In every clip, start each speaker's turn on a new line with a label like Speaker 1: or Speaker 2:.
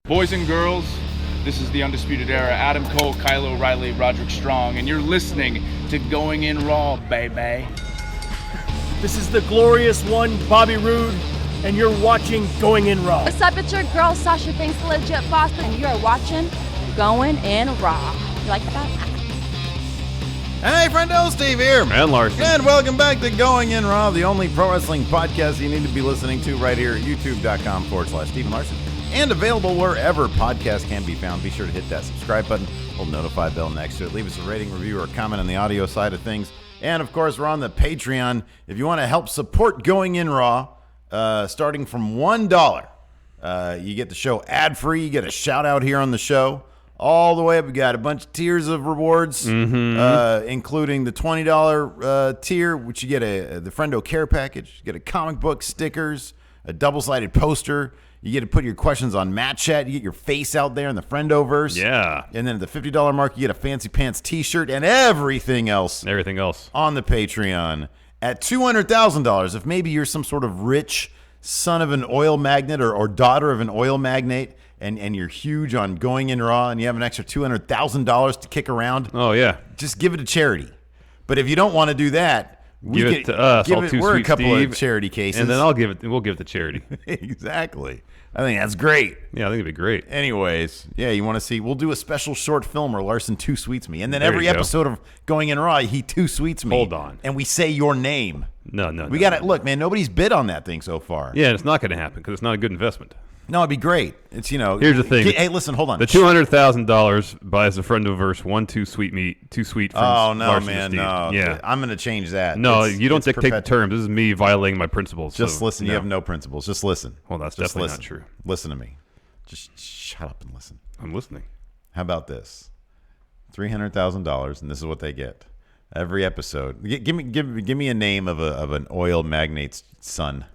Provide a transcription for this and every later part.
Speaker 1: Boys and girls, this is the Undisputed Era. Adam Cole, Kyle O'Reilly, Roderick Strong, and you're listening to Going In Raw, baby.
Speaker 2: This is the glorious one, Bobby Roode, and you're watching Going In Raw.
Speaker 3: What's up, it's your girl, Sasha Banks, Legit Boston, and you're watching Going In Raw. You like that?
Speaker 4: Hey, friendo, Steve here.
Speaker 5: And Larson.
Speaker 4: And welcome back to Going In Raw, the only pro wrestling podcast you need to be listening to right here at youtube.com/Stephen Larson. And available wherever podcasts can be found. Be sure to hit that subscribe button, little notify bell next to it. Leave us a rating, review, or a comment on the audio side of things. And, of course, we're on the Patreon. If you want to help support Going In Raw, starting from $1, you get the show ad-free. You get a shout-out here on the show. All the way up, we got a bunch of tiers of rewards, including the $20 tier, which you get the Friendo Care Package. You get a comic book, stickers, a double-sided poster. You get to put your questions on Matt Chat. You get your face out there in the Friendoverse.
Speaker 5: Yeah.
Speaker 4: And then at the $50 mark, you get a Fancy Pants t-shirt and everything else.
Speaker 5: Everything else.
Speaker 4: On the Patreon. At $200,000, if maybe you're some sort of rich son of an oil magnate or daughter of an oil magnate, and you're huge on Going In Raw, and you have an extra $200,000 to kick around.
Speaker 5: Oh, yeah.
Speaker 4: Just give it to charity. But if you don't want to do that,
Speaker 5: give it to us.
Speaker 4: We're a couple of charity cases.
Speaker 5: And then we'll give it to charity.
Speaker 4: Exactly. I think that's great.
Speaker 5: Yeah, I think it'd be great.
Speaker 4: Anyways, yeah, you want to see, we'll do a special short film where Larson two sweets me. And then
Speaker 5: There
Speaker 4: every
Speaker 5: you go.
Speaker 4: episode of Going In Raw, he two sweets me.
Speaker 5: Hold on.
Speaker 4: And we say your name.
Speaker 5: No.
Speaker 4: We got to, look, man, nobody's bid on that thing so far.
Speaker 5: Yeah, it's not going to happen because it's not a good investment.
Speaker 4: No, it'd be great. It's,
Speaker 5: Here's the thing.
Speaker 4: Hey, listen, hold on.
Speaker 5: The $200,000 buys the Friendoverse 1 2 sweet meat, 2 sweet from
Speaker 4: Oh, no,
Speaker 5: Larson
Speaker 4: man,
Speaker 5: and Steve.
Speaker 4: no.
Speaker 5: Yeah.
Speaker 4: I'm going to change that.
Speaker 5: No,
Speaker 4: It's-
Speaker 5: you don't
Speaker 4: it's
Speaker 5: dictate the
Speaker 4: perpetual.
Speaker 5: terms. This is me violating my principles.
Speaker 4: Just
Speaker 5: so,
Speaker 4: listen.
Speaker 5: no.
Speaker 4: You have no principles. Just listen.
Speaker 5: Well, that's
Speaker 4: Just
Speaker 5: definitely
Speaker 4: listen.
Speaker 5: not true.
Speaker 4: Listen to me. Just shut up and listen.
Speaker 5: I'm listening.
Speaker 4: How about this? $300,000, and this is what they get every episode. Give me a name of an oil magnate's son.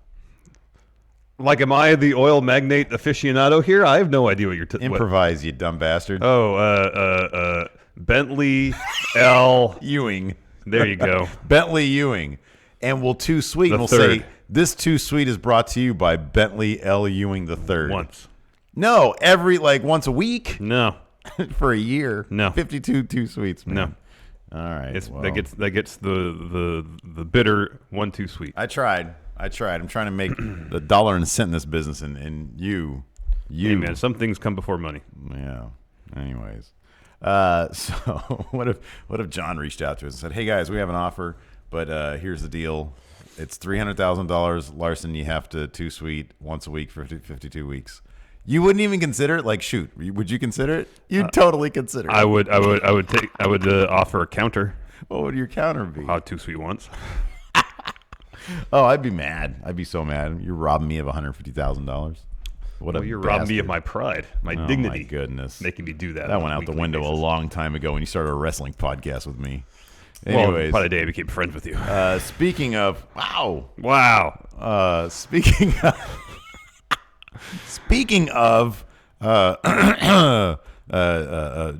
Speaker 5: Like, am I the oil magnate aficionado here? I have no idea what you're
Speaker 4: Improvise, you dumb bastard.
Speaker 5: Oh, Bentley L.
Speaker 4: Ewing.
Speaker 5: There you go.
Speaker 4: Bentley Ewing. And we'll too sweet.
Speaker 5: The
Speaker 4: And we'll
Speaker 5: third.
Speaker 4: say, this too sweet is brought to you by Bentley L. Ewing the third.
Speaker 5: Once.
Speaker 4: No, once a week
Speaker 5: No.
Speaker 4: for a year.
Speaker 5: No.
Speaker 4: 52 too sweets, man.
Speaker 5: No.
Speaker 4: All right.
Speaker 5: That gets the bitter 1 2 sweet.
Speaker 4: I tried. I'm trying to make the dollar and cent in this business, and you.
Speaker 5: Hey, man, some things come before money.
Speaker 4: Yeah. Anyways, so what if John reached out to us and said, "Hey guys, we have an offer, but here's the deal. It's $300,000. Larson, you have to two sweet once a week for 52 weeks." You wouldn't even consider it? Like, shoot, would you consider it? You'd totally consider it.
Speaker 5: I would offer a counter.
Speaker 4: What would your counter be?
Speaker 5: 2 sweet once.
Speaker 4: Oh, I'd be mad. I'd be so mad. You're robbing me of $150,000.
Speaker 5: Well, you're robbing me of my pride, my dignity.
Speaker 4: My goodness.
Speaker 5: Making me do that.
Speaker 4: That
Speaker 5: on
Speaker 4: went
Speaker 5: a
Speaker 4: out the
Speaker 5: weekly
Speaker 4: window
Speaker 5: basis.
Speaker 4: a long time ago when you started a wrestling podcast with me.
Speaker 5: Well,
Speaker 4: Anyways,
Speaker 5: by the day I became friends with you.
Speaker 4: speaking of, wow. Speaking of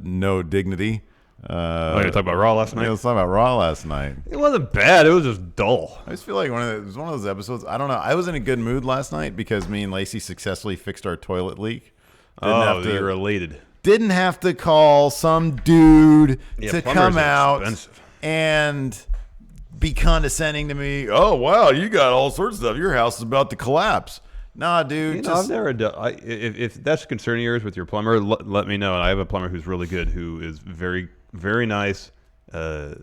Speaker 4: no dignity.
Speaker 5: You're talking about Raw last night?
Speaker 4: Yeah, let's talk about Raw last night.
Speaker 5: It wasn't bad. It was just dull.
Speaker 4: I just feel like it was one of those episodes. I don't know. I was in a good mood last night because me and Lacey successfully fixed our toilet leak.
Speaker 5: You're elated.
Speaker 4: Didn't have to call some dude to
Speaker 5: plumbers
Speaker 4: come
Speaker 5: are
Speaker 4: out
Speaker 5: expensive.
Speaker 4: and be condescending to me. Oh, wow, you got all sorts of stuff. Your house is about to collapse. Nah, dude.
Speaker 5: I've never done. If that's a concern of yours with your plumber, let me know. I have a plumber who's really good, who is very, very nice. I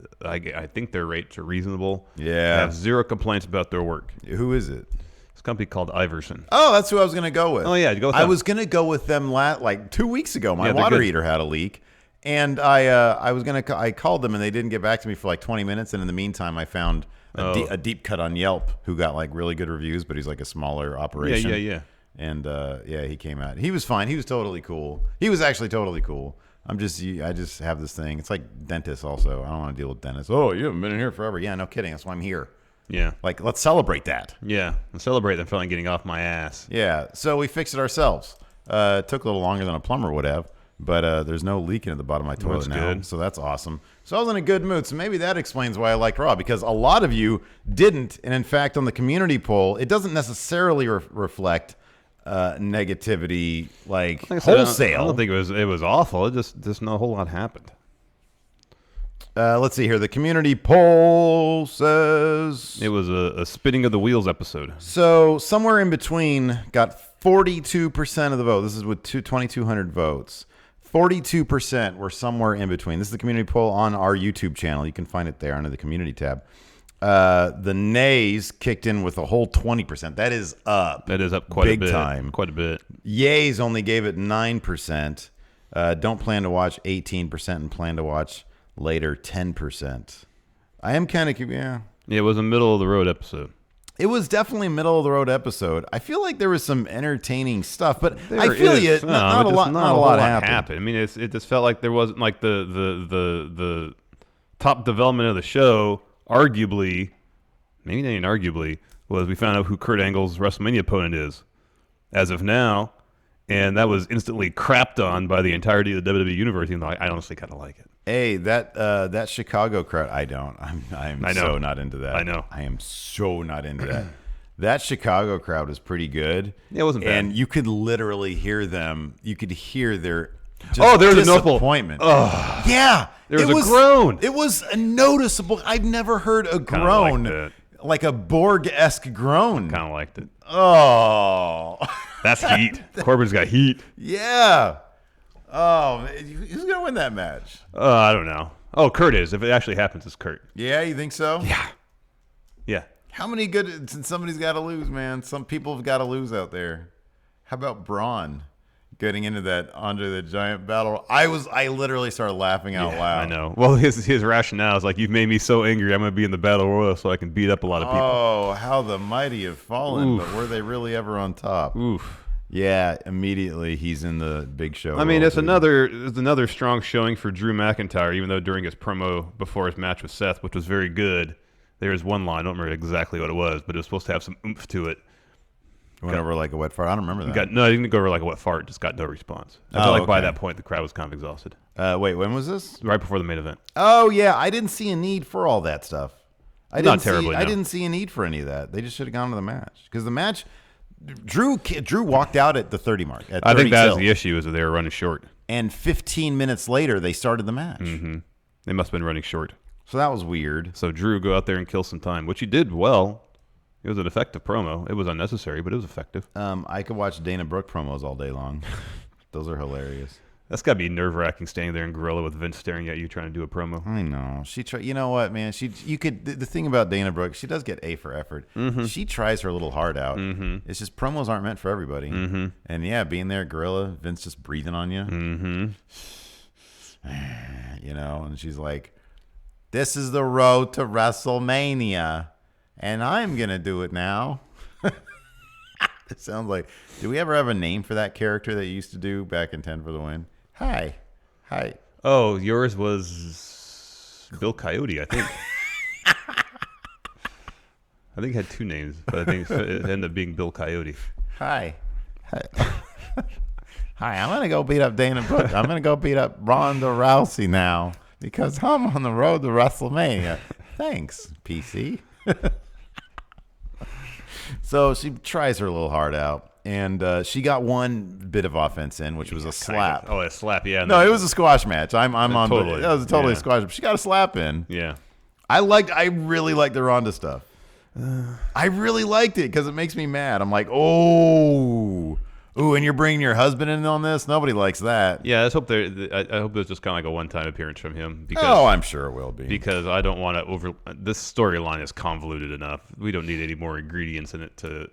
Speaker 5: think their rates are reasonable.
Speaker 4: Yeah.
Speaker 5: I have zero complaints about their work.
Speaker 4: Who is it?
Speaker 5: It's a company called Iverson.
Speaker 4: Oh, that's who I was going to go with.
Speaker 5: Oh, yeah, go with
Speaker 4: I
Speaker 5: them.
Speaker 4: was going to go with them like 2 weeks ago. My
Speaker 5: Yeah, they're
Speaker 4: water
Speaker 5: good.
Speaker 4: heater had a leak. And I called them and they didn't get back to me for like 20 minutes. And in the meantime, I found a deep cut on Yelp who got like really good reviews, but he's like a smaller operation.
Speaker 5: Yeah.
Speaker 4: And he came out. He was fine. He was totally cool. He was actually totally cool. I just have this thing. It's like dentists also. I don't want to deal with dentists. Oh, you haven't been in here forever. Yeah, no kidding. That's why I'm here.
Speaker 5: Yeah.
Speaker 4: Like, let's celebrate that.
Speaker 5: Yeah. And celebrate them finally getting off my ass.
Speaker 4: Yeah. So we fixed it ourselves. It took a little longer than a plumber would have, but there's no leaking at the bottom of my toilet
Speaker 5: That's
Speaker 4: now.
Speaker 5: good.
Speaker 4: So that's awesome. So I was in a good mood. So maybe that explains why I liked Raw, because a lot of you didn't. And in fact, on the community poll, it doesn't necessarily reflect negativity, like
Speaker 5: I said,
Speaker 4: wholesale.
Speaker 5: I don't think it was awful. It just not a whole lot happened.
Speaker 4: Let's see here. The community poll says
Speaker 5: It was a spinning of the wheels episode.
Speaker 4: so. Somewhere in between, got 42% of the vote. This is with 2,200 votes. 42% were somewhere in between. This is the community poll on our YouTube channel. You can find it there under the community tab. The nays kicked in with a whole 20%. That is up.
Speaker 5: That is up quite
Speaker 4: big
Speaker 5: a bit.
Speaker 4: time.
Speaker 5: Quite a bit.
Speaker 4: Yays only gave it 9%. Don't plan to watch 18% and plan to watch later 10%. I am kind of
Speaker 5: Yeah, it was a middle of the road episode.
Speaker 4: It was definitely a middle of the road episode. I feel like there was some entertaining stuff, but
Speaker 5: There
Speaker 4: I feel
Speaker 5: is
Speaker 4: you.
Speaker 5: some,
Speaker 4: Not a
Speaker 5: but
Speaker 4: lot.
Speaker 5: just
Speaker 4: Not a
Speaker 5: whole
Speaker 4: lot happened.
Speaker 5: I mean, it just felt like there wasn't like the top development of the show. Arguably, maybe not even arguably, was we found out who Kurt Angle's WrestleMania opponent is, as of now, and that was instantly crapped on by the entirety of the WWE universe. Even though I honestly kind of like it.
Speaker 4: Hey, that Chicago crowd. I don't. I'm
Speaker 5: I know.
Speaker 4: so not into that.
Speaker 5: I know.
Speaker 4: I am so not into that. That Chicago crowd is pretty good.
Speaker 5: Yeah, it wasn't bad.
Speaker 4: And you could literally hear them. You could hear their
Speaker 5: there was a notable
Speaker 4: disappointment. Yeah,
Speaker 5: There was a groan.
Speaker 4: It was a noticeable. I've never heard a groan
Speaker 5: liked
Speaker 4: like a Borg-esque groan.
Speaker 5: Kind of liked it.
Speaker 4: Oh,
Speaker 5: That's heat. Corbin's got heat.
Speaker 4: yeah. Oh, who's gonna win that match?
Speaker 5: I don't know. Oh, Kurt is. If it actually happens, it's Kurt.
Speaker 4: Yeah, you think so?
Speaker 5: Yeah.
Speaker 4: How many good? Somebody's got to lose, man. Some people have got to lose out there. How about Braun getting into that Andre the Giant battle? I literally started laughing out loud.
Speaker 5: I know. Well, his rationale is like, you've made me so angry, I'm going to be in the battle royal so I can beat up a lot of people.
Speaker 4: Oh, how the mighty have fallen!
Speaker 5: Oof.
Speaker 4: But were they really ever on top?
Speaker 5: Oof.
Speaker 4: Yeah, immediately he's in the big show.
Speaker 5: I mean,
Speaker 4: role,
Speaker 5: it's
Speaker 4: too.
Speaker 5: another strong showing for Drew McIntyre, even though during his promo before his match with Seth, which was very good, there was one line, I don't remember exactly what it was, but it was supposed to have some oomph to it.
Speaker 4: Went over like a wet fart. I don't remember that.
Speaker 5: I didn't go over like a wet fart, just got no response. I feel like by that point, the crowd was kind of exhausted.
Speaker 4: Wait, when was this?
Speaker 5: Right before the main event.
Speaker 4: Oh yeah, I didn't see a need for all that stuff. I
Speaker 5: Not terribly,
Speaker 4: I
Speaker 5: no.
Speaker 4: didn't see a need for any of that. They just should have gone to the match because the match. Drew walked out at the 30 mark. At 30
Speaker 5: I think that's
Speaker 4: till.
Speaker 5: the issue, is that they were running short.
Speaker 4: And 15 minutes later, they started the match.
Speaker 5: Mm-hmm. They must have been running short.
Speaker 4: So that was weird.
Speaker 5: So Drew go out there and kill some time, which he did well. It was an effective promo. It was unnecessary, but it was effective.
Speaker 4: I could watch Dana Brooke promos all day long. Those are hilarious.
Speaker 5: That's got to be nerve-wracking, standing there in Gorilla with Vince staring at you trying to do a promo.
Speaker 4: I know. You know what, man? The thing about Dana Brooke, she does get A for effort.
Speaker 5: Mm-hmm.
Speaker 4: She tries her little heart out.
Speaker 5: Mm-hmm.
Speaker 4: It's just promos aren't meant for everybody.
Speaker 5: Mm-hmm.
Speaker 4: And yeah, being there, Gorilla, Vince just breathing on you.
Speaker 5: Mm-hmm.
Speaker 4: You know, and she's like, "This is the road to WrestleMania, and I'm gonna do it now." It sounds like. Do we ever have a name for that character that you used to do back in 10 for the Win? Hi.
Speaker 5: Oh, yours was Bill Coyote, I think. I think it had two names, but I think it ended up being Bill Coyote.
Speaker 4: Hi. Hi, I'm going to go beat up Dana Brooke. I'm going to go beat up Ronda Rousey now because I'm on the road to WrestleMania. Thanks, PC. So she tries her little heart out, and she got one bit of offense in, which was a slap.
Speaker 5: Kind of. Oh, a slap, yeah.
Speaker 4: No, it was a squash match. I'm on
Speaker 5: totally.
Speaker 4: That was totally
Speaker 5: Yeah.
Speaker 4: a squash. But she got a slap in.
Speaker 5: Yeah.
Speaker 4: I really liked the Ronda stuff. I really liked it because it makes me mad. I'm like, oh, and you're bringing your husband in on this? Nobody likes that.
Speaker 5: Yeah, I hope there's just kind of like a one-time appearance from him. Because,
Speaker 4: I'm sure it will be.
Speaker 5: Because I don't want to this storyline is convoluted enough. We don't need any more ingredients in it to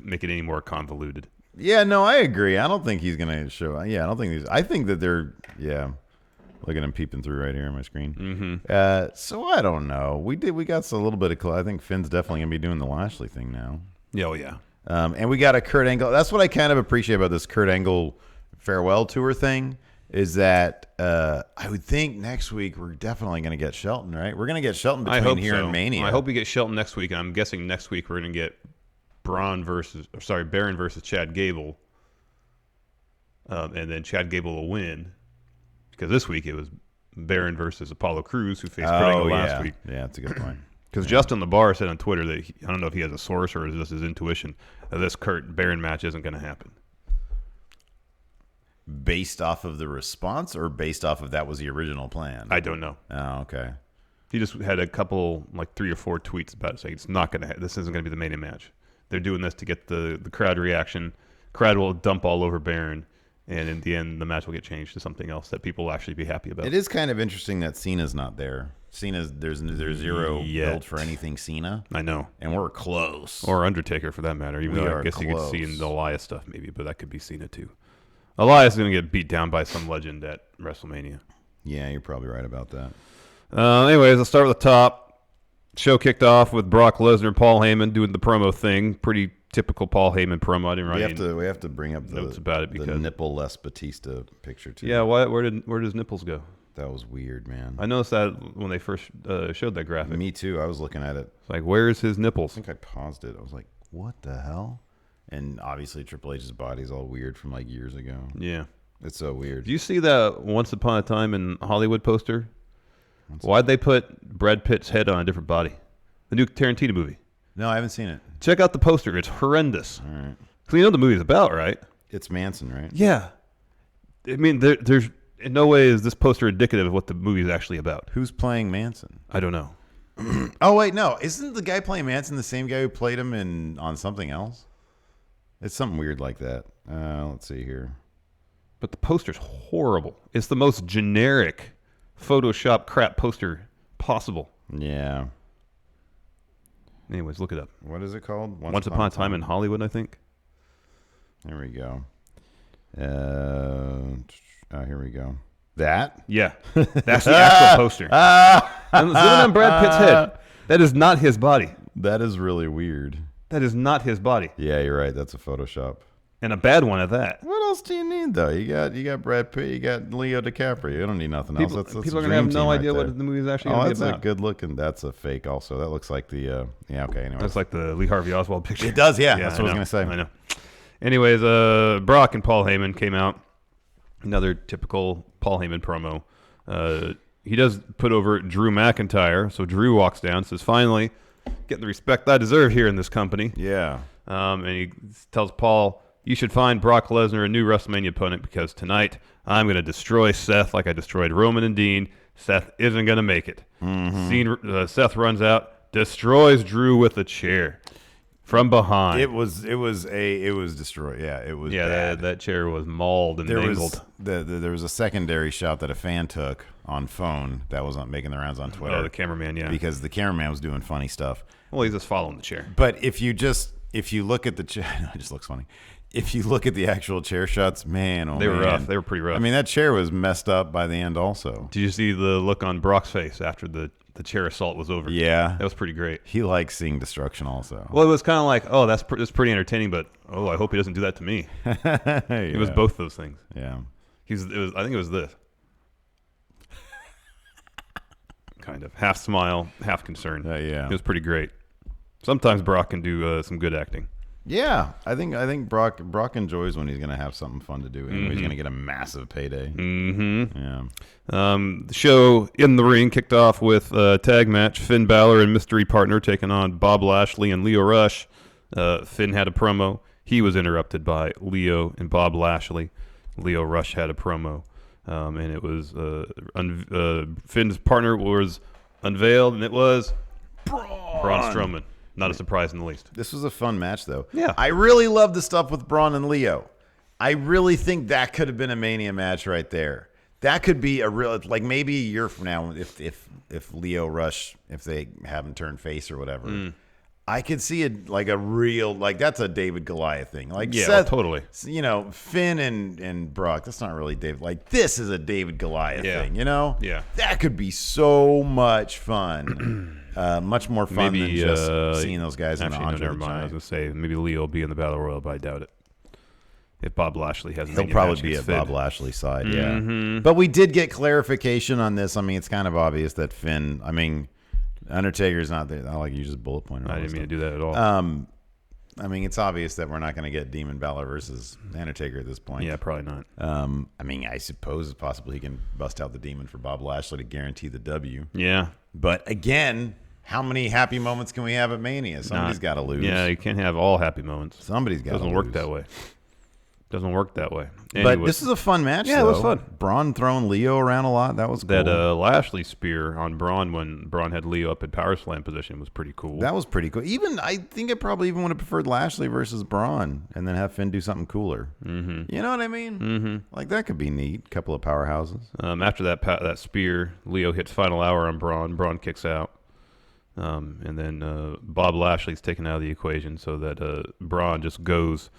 Speaker 5: make it any more convoluted.
Speaker 4: Yeah, no, I agree. I don't think he's going to show. Yeah, I don't think I think that they're, look at him peeping through right here on my screen.
Speaker 5: Mm-hmm.
Speaker 4: So I don't know. We got a little bit of, I think Finn's definitely going to be doing the Lashley thing now.
Speaker 5: Oh, yeah.
Speaker 4: And we got a Kurt Angle. That's what I kind of appreciate about this Kurt Angle farewell tour thing is that I would think next week we're definitely going to get Shelton, right? We're going to get Shelton between here and Mania.
Speaker 5: I hope we get Shelton next week, and I'm guessing next week we're going to get Baron versus Chad Gable, and then Chad Gable will win because this week it was Baron versus Apollo Crews who faced Kurt Angle last week.
Speaker 4: Yeah, that's a good point.
Speaker 5: Because Justin LeBar said on Twitter that I don't know if he has a source or is this his intuition that this Kurt Baron match isn't going to happen.
Speaker 4: based off of the response or based off of that was the original plan?
Speaker 5: I don't know.
Speaker 4: Oh, okay.
Speaker 5: He just had a couple, like 3 or 4 tweets about it saying it's not going to. This isn't going to be the Mania match. They're doing this to get the crowd reaction. Crowd will dump all over Baron, and in the end, the match will get changed to something else that people will actually be happy about.
Speaker 4: It is kind of interesting that Cena's not there. There's zero build for anything Cena.
Speaker 5: I know,
Speaker 4: and we're close.
Speaker 5: Or Undertaker for that matter. Even
Speaker 4: we
Speaker 5: though
Speaker 4: are
Speaker 5: I guess
Speaker 4: close.
Speaker 5: you could see in the Elias stuff maybe, but that could be Cena too. Elias is going to get beat down by some legend at WrestleMania.
Speaker 4: Yeah, you're probably right about that.
Speaker 5: Anyways, let's start with the top. Show kicked off with Brock Lesnar and Paul Heyman doing the promo thing. Pretty typical Paul Heyman promo. I didn't write
Speaker 4: we have to bring up
Speaker 5: notes about it because
Speaker 4: the nipple-less Batista picture too.
Speaker 5: Yeah, where did his nipples go?
Speaker 4: That was weird, man.
Speaker 5: I noticed that when they first showed that graphic.
Speaker 4: Me too. I was looking at it.
Speaker 5: It's like, where's his nipples?
Speaker 4: I think I paused it. I was like, what the hell? And obviously Triple H's body's all weird from like years ago.
Speaker 5: Yeah.
Speaker 4: It's so weird.
Speaker 5: Do you see that Once Upon a Time in Hollywood poster? Why'd they put Brad Pitt's head on a different body? The new Tarantino movie.
Speaker 4: No, I haven't seen it.
Speaker 5: Check out the poster. It's horrendous.
Speaker 4: All right.
Speaker 5: Because you know what the movie's about, right?
Speaker 4: It's Manson, right?
Speaker 5: Yeah. I mean, there's in no way is this poster indicative of what the movie is actually about.
Speaker 4: Who's playing Manson?
Speaker 5: I don't know.
Speaker 4: Oh, wait, no. Isn't the guy playing Manson the same guy who played him on something else? It's something weird like that. Let's see here.
Speaker 5: But the poster's horrible. It's the most generic Photoshop crap poster possible.
Speaker 4: Yeah.
Speaker 5: Anyways, look it up.
Speaker 4: What is it called?
Speaker 5: Once Upon a Time in Hollywood, I think.
Speaker 4: There we go. Here we go. That?
Speaker 5: Yeah. That's the actual poster. And zoom on Brad Pitt's head. That is not his body.
Speaker 4: That is really weird.
Speaker 5: That is not his body.
Speaker 4: Yeah, you're right. That's a Photoshop.
Speaker 5: And a bad one at that.
Speaker 4: What else do you need, though? You got Brad Pitt, you got Leo DiCaprio. You don't need nothing else. That's
Speaker 5: people are
Speaker 4: going
Speaker 5: to have no idea what the movie is actually going to be about.
Speaker 4: That's a good looking. That's a fake also. That looks like the, yeah, okay. Anyway.
Speaker 5: That's like the Lee Harvey Oswald picture.
Speaker 4: It does, yeah. That's what I was going to say.
Speaker 5: I know. Anyways, Brock and Paul Heyman came out. Another typical Paul Heyman promo. He does put over Drew McIntyre. So Drew walks down, says, finally, getting the respect I deserve here in this company.
Speaker 4: Yeah.
Speaker 5: And he tells Paul, you should find Brock Lesnar a new WrestleMania opponent because tonight I'm going to destroy Seth like I destroyed Roman and Dean. Seth isn't going to make it. Mm-hmm. Seth runs out, destroys Drew with a chair from behind.
Speaker 4: It was destroyed. Yeah, it was.
Speaker 5: Yeah,
Speaker 4: bad.
Speaker 5: that chair was mauled and mangled.
Speaker 4: There was a secondary shot that a fan took on phone that was making the rounds on Twitter.
Speaker 5: Oh, the cameraman, yeah.
Speaker 4: Because the cameraman was doing funny stuff.
Speaker 5: Well, he's just following the chair.
Speaker 4: But if you look at the chair, it just looks funny. If you look at the actual chair shots, man,
Speaker 5: they were rough. They were pretty rough.
Speaker 4: I mean, that chair was messed up by the end also.
Speaker 5: Did you see the look on Brock's face after the chair assault was over?
Speaker 4: Yeah.
Speaker 5: That was pretty great.
Speaker 4: He likes seeing destruction also.
Speaker 5: Well, it was kind of like, oh, that's pretty entertaining, but, oh, I hope he doesn't do that to me.
Speaker 4: Yeah.
Speaker 5: It was both those things.
Speaker 4: Yeah.
Speaker 5: I think it was this. Kind of. Half smile, half concern.
Speaker 4: Yeah.
Speaker 5: It was pretty great. Sometimes Brock can do some good acting.
Speaker 4: Yeah, I think Brock enjoys when he's going to have something fun to do, and he's going to get a massive payday.
Speaker 5: Mm-hmm.
Speaker 4: Yeah.
Speaker 5: The show in the ring kicked off with a tag match: Finn Balor and mystery partner taking on Bob Lashley and Lio Rush. Finn had a promo. He was interrupted by Lio and Bob Lashley. Lio Rush had a promo, and it was Finn's partner was unveiled, and it was Braun Strowman. Not a surprise in the least.
Speaker 4: This was a fun match, though.
Speaker 5: Yeah.
Speaker 4: I really love the stuff with Braun and Leo. I really think that could have been a Mania match right there. That could be a real, like maybe a year from now, if Leo Rush, if they haven't turned face or whatever, I could see it like a real, like that's a David Goliath thing. Like
Speaker 5: yeah,
Speaker 4: Seth,
Speaker 5: totally.
Speaker 4: You know, Finn and Brock, that's not really David. Like this is a David Goliath thing, you know?
Speaker 5: Yeah.
Speaker 4: That could be so much fun. Much more fun than just seeing those guys in the Andre
Speaker 5: never mind. I was going to say, maybe Leo will be in the Battle Royal, but I doubt it. If Bob Lashley has
Speaker 4: He'll probably be at Bob Lashley's side, yeah. But we did get clarification on this. I mean, it's kind of obvious that Finn, I mean, Undertaker's not there. I like you just bullet pointer.
Speaker 5: I didn't mean to do that at all.
Speaker 4: I mean, it's obvious that we're not going to get Demon Balor versus Undertaker at this point.
Speaker 5: Yeah, probably not.
Speaker 4: I mean, I suppose it's possible he can bust out the Demon for Bob Lashley to guarantee the W.
Speaker 5: Yeah.
Speaker 4: But again, how many happy moments can we have at Mania? Somebody's got to lose.
Speaker 5: Yeah, you can't have all happy moments.
Speaker 4: Somebody's got to lose.
Speaker 5: It doesn't work that way. Doesn't work that way.
Speaker 4: But
Speaker 5: Anyway,
Speaker 4: this is a fun match,
Speaker 5: Yeah, it
Speaker 4: though.
Speaker 5: was fun.
Speaker 4: Braun throwing Leo around a lot. That was cool.
Speaker 5: that Lashley spear on Braun when Braun had Leo up in power slam position was pretty cool.
Speaker 4: That was pretty cool. Even I think I probably even would have preferred Lashley versus Braun and then have Finn do something cooler. Mm-hmm. You know what I mean? Mm-hmm. Like, that could be neat. Couple of powerhouses.
Speaker 5: After that spear, Leo hits final hour on Braun. Braun kicks out. And then Bob Lashley's taken out of the equation so that Braun just goes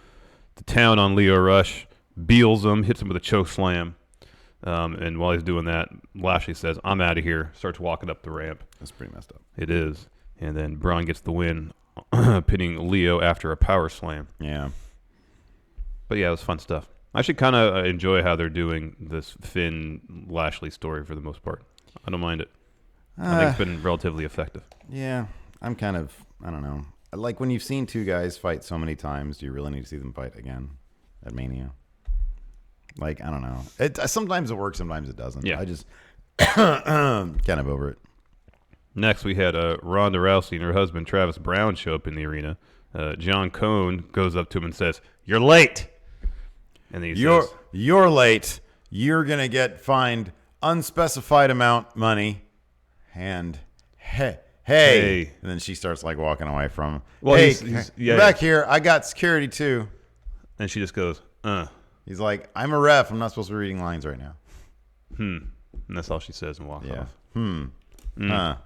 Speaker 5: to town on Leo Rush, beals him, hits him with a choke slam. And while he's doing that, Lashley says, "I'm out of here," starts walking up the ramp.
Speaker 4: That's pretty messed up.
Speaker 5: It is. And then Braun gets the win, pinning Leo after a power slam.
Speaker 4: Yeah.
Speaker 5: But yeah, it was fun stuff. I should kind of enjoy how they're doing this Finn Lashley story for the most part. I don't mind it. I think it's been relatively effective.
Speaker 4: Yeah. I'm kind of, I don't know. Like, when you've seen two guys fight so many times, do you really need to see them fight again at Mania? Like, I don't know. Sometimes it works, sometimes it doesn't.
Speaker 5: Yeah.
Speaker 4: I just kind of over it.
Speaker 5: Next, we had Ronda Rousey and her husband Travis Brown show up in the arena. John Cone goes up to him and says, "You're late." And then he says,
Speaker 4: You're late. You're going to get fined unspecified amount money. And hey. And then she starts like walking away from him.
Speaker 5: Well,
Speaker 4: hey,
Speaker 5: he's
Speaker 4: back here. I got security too.
Speaker 5: And she just goes,
Speaker 4: He's like, I'm a ref. I'm not supposed to be reading lines right now.
Speaker 5: And that's all she says and walks
Speaker 4: Yeah.
Speaker 5: off.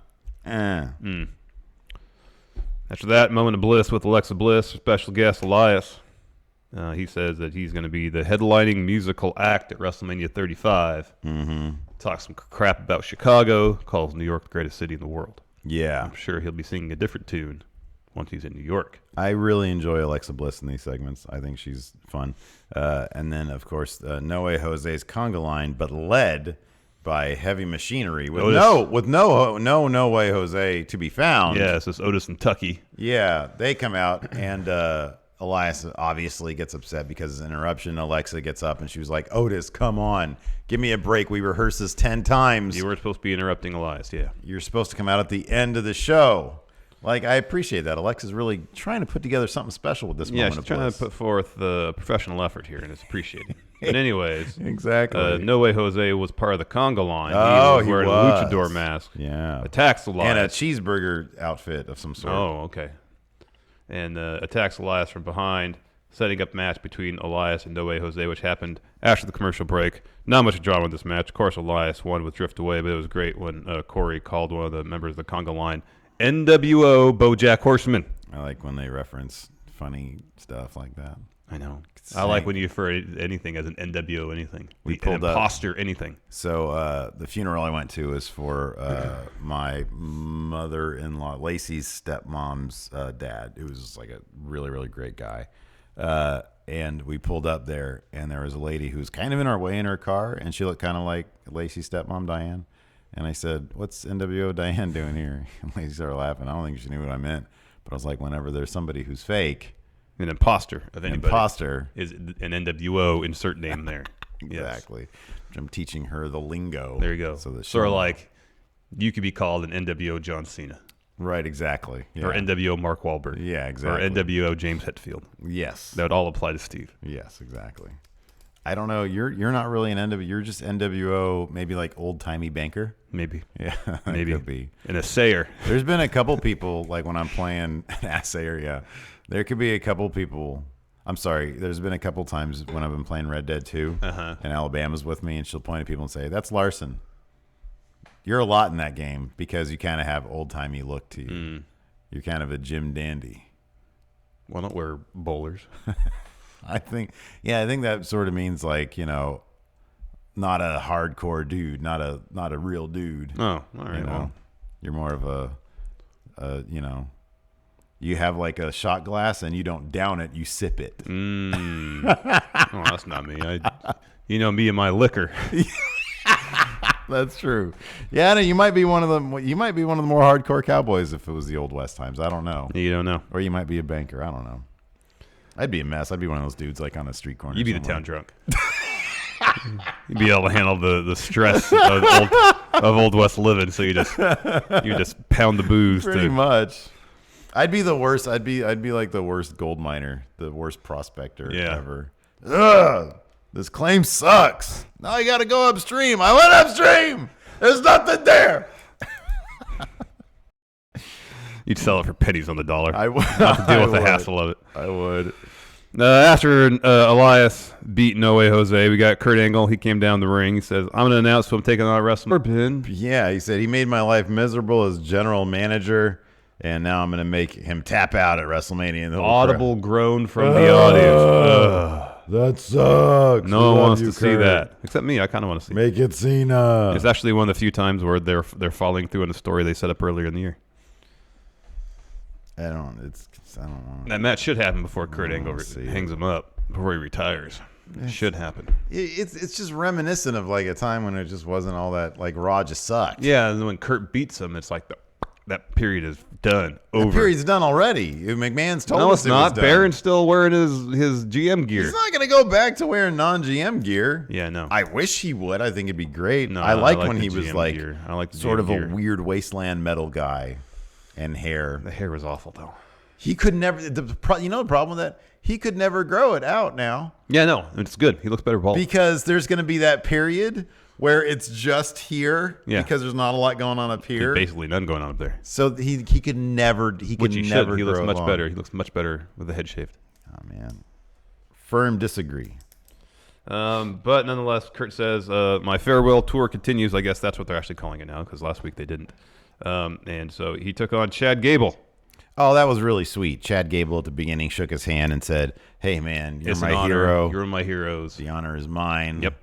Speaker 5: After that, moment of bliss with Alexa Bliss, special guest Elias. He says that he's going to be the headlining musical act at WrestleMania 35. Mm-hmm. Talks some crap about Chicago, calls New York the greatest city in the world.
Speaker 4: Yeah.
Speaker 5: I'm sure he'll be singing a different tune once he's in New York.
Speaker 4: I really enjoy Alexa Bliss in these segments. I think she's fun. And then, of course, No Way Jose's conga line, but led by Heavy Machinery with no Way Jose to be found.
Speaker 5: Yeah, it's this Otis and Tucky.
Speaker 4: Yeah, they come out and Elias obviously gets upset because of an interruption. Alexa gets up and she was like, "Otis, come on, give me a break. We rehearsed this 10 times.
Speaker 5: You were supposed to be interrupting Elias, yeah.
Speaker 4: You're supposed to come out at the end of the show." Like, I appreciate that. Alexa's really trying to put together something special with this moment of bliss.
Speaker 5: Yeah, she's trying to put forth the professional effort here, and it's appreciated. But anyways,
Speaker 4: exactly.
Speaker 5: No Way Jose was part of the conga line.
Speaker 4: Oh,
Speaker 5: he was wearing a luchador mask.
Speaker 4: Yeah.
Speaker 5: Attacks Elias.
Speaker 4: And a cheeseburger outfit of some sort.
Speaker 5: Oh, okay. And attacks Elias from behind, setting up match between Elias and No Way Jose, which happened after the commercial break. Not much drama in this match. Of course, Elias won with Drift Away, but it was great when Corey called one of the members of the conga line NWO BoJack Horseman.
Speaker 4: I like when they reference funny stuff like that.
Speaker 5: I know. I like when you refer to anything as an NWO anything.
Speaker 4: We
Speaker 5: An
Speaker 4: pulled up.
Speaker 5: imposter anything.
Speaker 4: So the funeral I went to was for my mother-in-law, Lacey's stepmom's dad, who was like a really, really great guy. And we pulled up there, and there was a lady who was kind of in our way in her car, and she looked kind of like Lacey's stepmom, Diane. And I said, "What's NWO Diane doing here?" And Lacey started laughing. I don't think she knew what I meant. But I was like, whenever there's somebody who's fake,
Speaker 5: An imposter of anybody.
Speaker 4: imposter,
Speaker 5: Is an NWO insert name there.
Speaker 4: exactly. Yes. I'm teaching her the lingo.
Speaker 5: There you go.
Speaker 4: So that
Speaker 5: sort of like you could be called an NWO John Cena.
Speaker 4: Right, exactly. Yeah.
Speaker 5: Or NWO Mark Wahlberg.
Speaker 4: Yeah, exactly.
Speaker 5: Or NWO James Hetfield.
Speaker 4: Yes.
Speaker 5: That would all apply to Steve.
Speaker 4: Yes, exactly. I don't know. You're not really an NWO. You're just NWO, maybe like old-timey banker.
Speaker 5: Maybe.
Speaker 4: Yeah,
Speaker 5: Maybe.
Speaker 4: Could be.
Speaker 5: An assayer.
Speaker 4: There's been a couple people, like when I'm playing an assayer, yeah. There could be a couple people. I'm sorry. There's been a couple times when I've been playing Red Dead 2, and Alabama's with me, and she'll point at people and say, "That's Larson." You're a lot in that game because you kind of have old-timey look to you. You're kind of a Jim Dandy.
Speaker 5: Why not wear bowlers?
Speaker 4: I think that sort of means like, not a hardcore dude, not a real dude.
Speaker 5: Oh, all right. Well,
Speaker 4: You're more of a you have like a shot glass and you don't down it, you sip it.
Speaker 5: Oh, that's not me. Me and my liquor.
Speaker 4: That's true. Yeah, you might be one of them. You might be one of the more hardcore cowboys if it was the Old West times. I don't know.
Speaker 5: You don't know.
Speaker 4: Or you might be a banker. I don't know. I'd be a mess. I'd be one of those dudes like on a street corner.
Speaker 5: You'd be the
Speaker 4: somewhere.
Speaker 5: town drunk. You'd be able to handle the stress of old West living, so you just pound the booze.
Speaker 4: Pretty much. I'd be the worst. I'd be like the worst gold miner, the worst prospector ever. Ugh, this claim sucks. Now I got to go upstream. I went upstream. There's nothing there.
Speaker 5: You'd sell it for pennies on the dollar.
Speaker 4: I would.
Speaker 5: Not to deal with the hassle of it.
Speaker 4: I would.
Speaker 5: After Elias beat No Way Jose, we got Kurt Angle. He came down the ring. He says, I'm going to announce who I'm taking on WrestleMania.
Speaker 4: Yeah, he said he made my life miserable as general manager, and now I'm going to make him tap out at WrestleMania. And
Speaker 5: Audible groan from the audience.
Speaker 4: That sucks.
Speaker 5: No one wants to see that. Except me. I kind of want to see it.
Speaker 4: Make it Cena.
Speaker 5: It's actually one of the few times where they're following through on a story they set up earlier in the year.
Speaker 4: I don't know.
Speaker 5: That match should happen before Kurt Angle
Speaker 4: see
Speaker 5: hangs him up, before he retires. It should happen.
Speaker 4: It's just reminiscent of like a time when it just wasn't all that, like Raw just sucked.
Speaker 5: Yeah, and then when Kurt beats him, it's like that period is done. Over.
Speaker 4: That period's done already. McMahon's told us
Speaker 5: No, it's not.
Speaker 4: it was done.
Speaker 5: Baron's still wearing his GM gear.
Speaker 4: He's not going to go back to wearing non-GM gear.
Speaker 5: Yeah, no.
Speaker 4: I wish he would. I think it'd be great.
Speaker 5: No,
Speaker 4: I like
Speaker 5: I like
Speaker 4: when
Speaker 5: the
Speaker 4: he was
Speaker 5: GM
Speaker 4: like
Speaker 5: gear. I like the
Speaker 4: sort
Speaker 5: GM
Speaker 4: of
Speaker 5: gear.
Speaker 4: a weird wasteland metal guy and hair.
Speaker 5: The hair was awful, though.
Speaker 4: He could never. You know the problem with that? He could never grow it out now.
Speaker 5: Yeah, no, it's good. He looks better bald.
Speaker 4: Because there's going to be that period where it's just here.
Speaker 5: Yeah.
Speaker 4: Because there's not a lot going on up here.
Speaker 5: There's basically none going on up there.
Speaker 4: So he could never. He could
Speaker 5: Which he
Speaker 4: never.
Speaker 5: should. He looks
Speaker 4: grow
Speaker 5: much
Speaker 4: long.
Speaker 5: better. He looks much better with the head shaved.
Speaker 4: Oh man, firm disagree.
Speaker 5: But nonetheless, Kurt says, my farewell tour continues. I guess that's what they're actually calling it now, because last week they didn't. And so he took on Chad Gable.
Speaker 4: Oh, that was really sweet. Chad Gable at the beginning shook his hand and said, "Hey, man, you're
Speaker 5: It's an
Speaker 4: my
Speaker 5: honor.
Speaker 4: hero.
Speaker 5: You're my heroes.
Speaker 4: The honor is mine.
Speaker 5: Yep.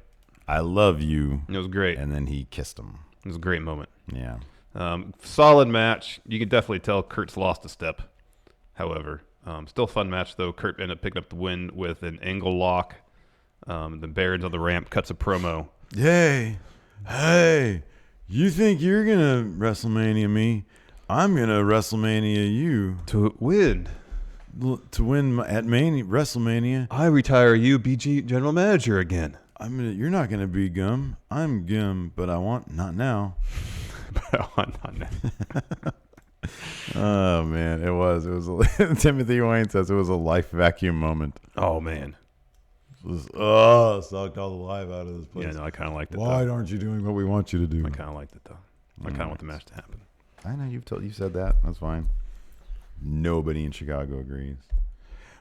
Speaker 4: I love you."
Speaker 5: It was great.
Speaker 4: And then he kissed him.
Speaker 5: It was a great moment.
Speaker 4: Yeah.
Speaker 5: Solid match. You can definitely tell Kurt's lost a step. However, still a fun match, though. Kurt ended up picking up the win with an angle lock. The Baron's on the ramp, cuts a promo.
Speaker 4: Hey, you think you're going to WrestleMania me? I'm going to WrestleMania you.
Speaker 5: To win.
Speaker 4: To win at WrestleMania.
Speaker 5: I retire you, BG General Manager again.
Speaker 4: You're not going to be Gum. I'm Gum, but I want not now.
Speaker 5: But I want not now.
Speaker 4: Oh man, it was Timothy Wayne says it was a life vacuum moment.
Speaker 5: Oh man.
Speaker 4: Sucked all the life out of this place.
Speaker 5: Yeah, no, I kind of liked it.
Speaker 4: Why
Speaker 5: though.
Speaker 4: aren't you doing what we want you to do?
Speaker 5: I kind of liked it though. I kind of want the match to happen.
Speaker 4: I know you said that. That's fine. Nobody in Chicago agrees.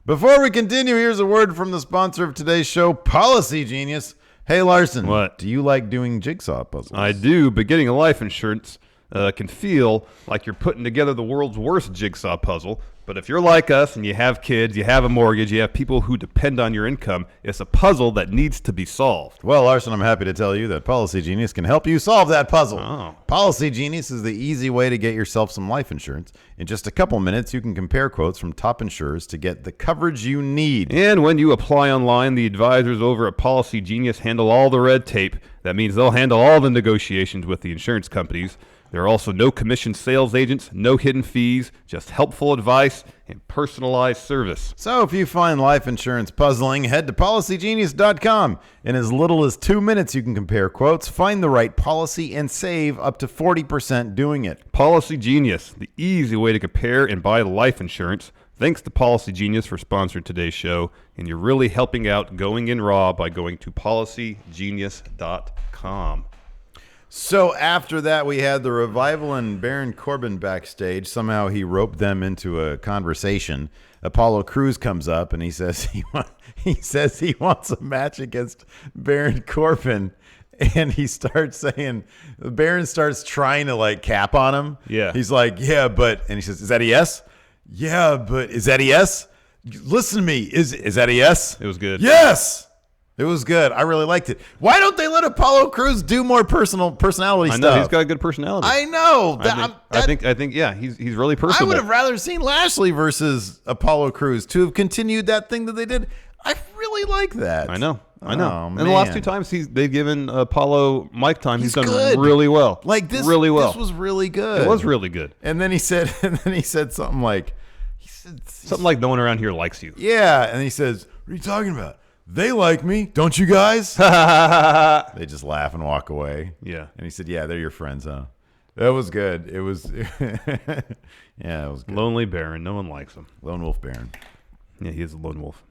Speaker 4: Before we continue, here's a word from the sponsor of today's show, Policy Genius. Hey Larson,
Speaker 5: What?
Speaker 4: Do you like doing jigsaw puzzles?
Speaker 5: I do, but getting a life insurance can feel like you're putting together the world's worst jigsaw puzzle. But if you're like us and you have kids, you have a mortgage, you have people who depend on your income, it's a puzzle that needs to be solved.
Speaker 4: Well, Larson, I'm happy to tell you that Policy Genius can help you solve that puzzle.
Speaker 5: Oh.
Speaker 4: Policy Genius is the easy way to get yourself some life insurance. In just a couple minutes, you can compare quotes from top insurers to get the coverage you need.
Speaker 5: And when you apply online, the advisors over at Policy Genius handle all the red tape. That means they'll handle all the negotiations with the insurance companies. There are also no commission sales agents, no hidden fees, just helpful advice and personalized service.
Speaker 4: So if you find life insurance puzzling, head to PolicyGenius.com. In as little as 2 minutes, you can compare quotes, find the right policy, and save up to 40% doing it.
Speaker 5: Policy Genius, the easy way to compare and buy life insurance. Thanks to Policy Genius for sponsoring today's show, and you're really helping out Going in Raw by going to PolicyGenius.com.
Speaker 4: So after that, we had the Revival and Baron Corbin backstage. Somehow he roped them into a conversation. Apollo Crews comes up and he says he wants a match against Baron Corbin. And he starts saying, Baron starts trying to like cap on him.
Speaker 5: Yeah.
Speaker 4: He's like, yeah, but, and he says, is that a yes? Yeah, but is that a yes? Listen to me. Is that a yes?
Speaker 5: It was good.
Speaker 4: Yes. It was good. I really liked it. Why don't they let Apollo Crews do more personality
Speaker 5: I
Speaker 4: stuff?
Speaker 5: know he's got a good personality.
Speaker 4: I know.
Speaker 5: I think yeah, he's really
Speaker 4: I
Speaker 5: personable.
Speaker 4: would have rather seen Lashley versus Apollo Crews to have continued that thing that they did. I really like that.
Speaker 5: I know.
Speaker 4: Oh,
Speaker 5: And the last
Speaker 4: man.
Speaker 5: 2 times they've given Apollo mic time, he's done
Speaker 4: good.
Speaker 5: really well.
Speaker 4: Like this,
Speaker 5: really well.
Speaker 4: This was really good.
Speaker 5: It was really good.
Speaker 4: And then he said something like,
Speaker 5: Something like no one around here likes you.
Speaker 4: yeah. And he says, what are you talking about? They like me, don't you guys? They just laugh and walk away.
Speaker 5: Yeah.
Speaker 4: And he said, yeah, they're your friends, huh? That was good. It was, yeah, it was good.
Speaker 5: Lonely Baron. No one likes him.
Speaker 4: Lone Wolf Baron.
Speaker 5: Yeah, he is a lone wolf.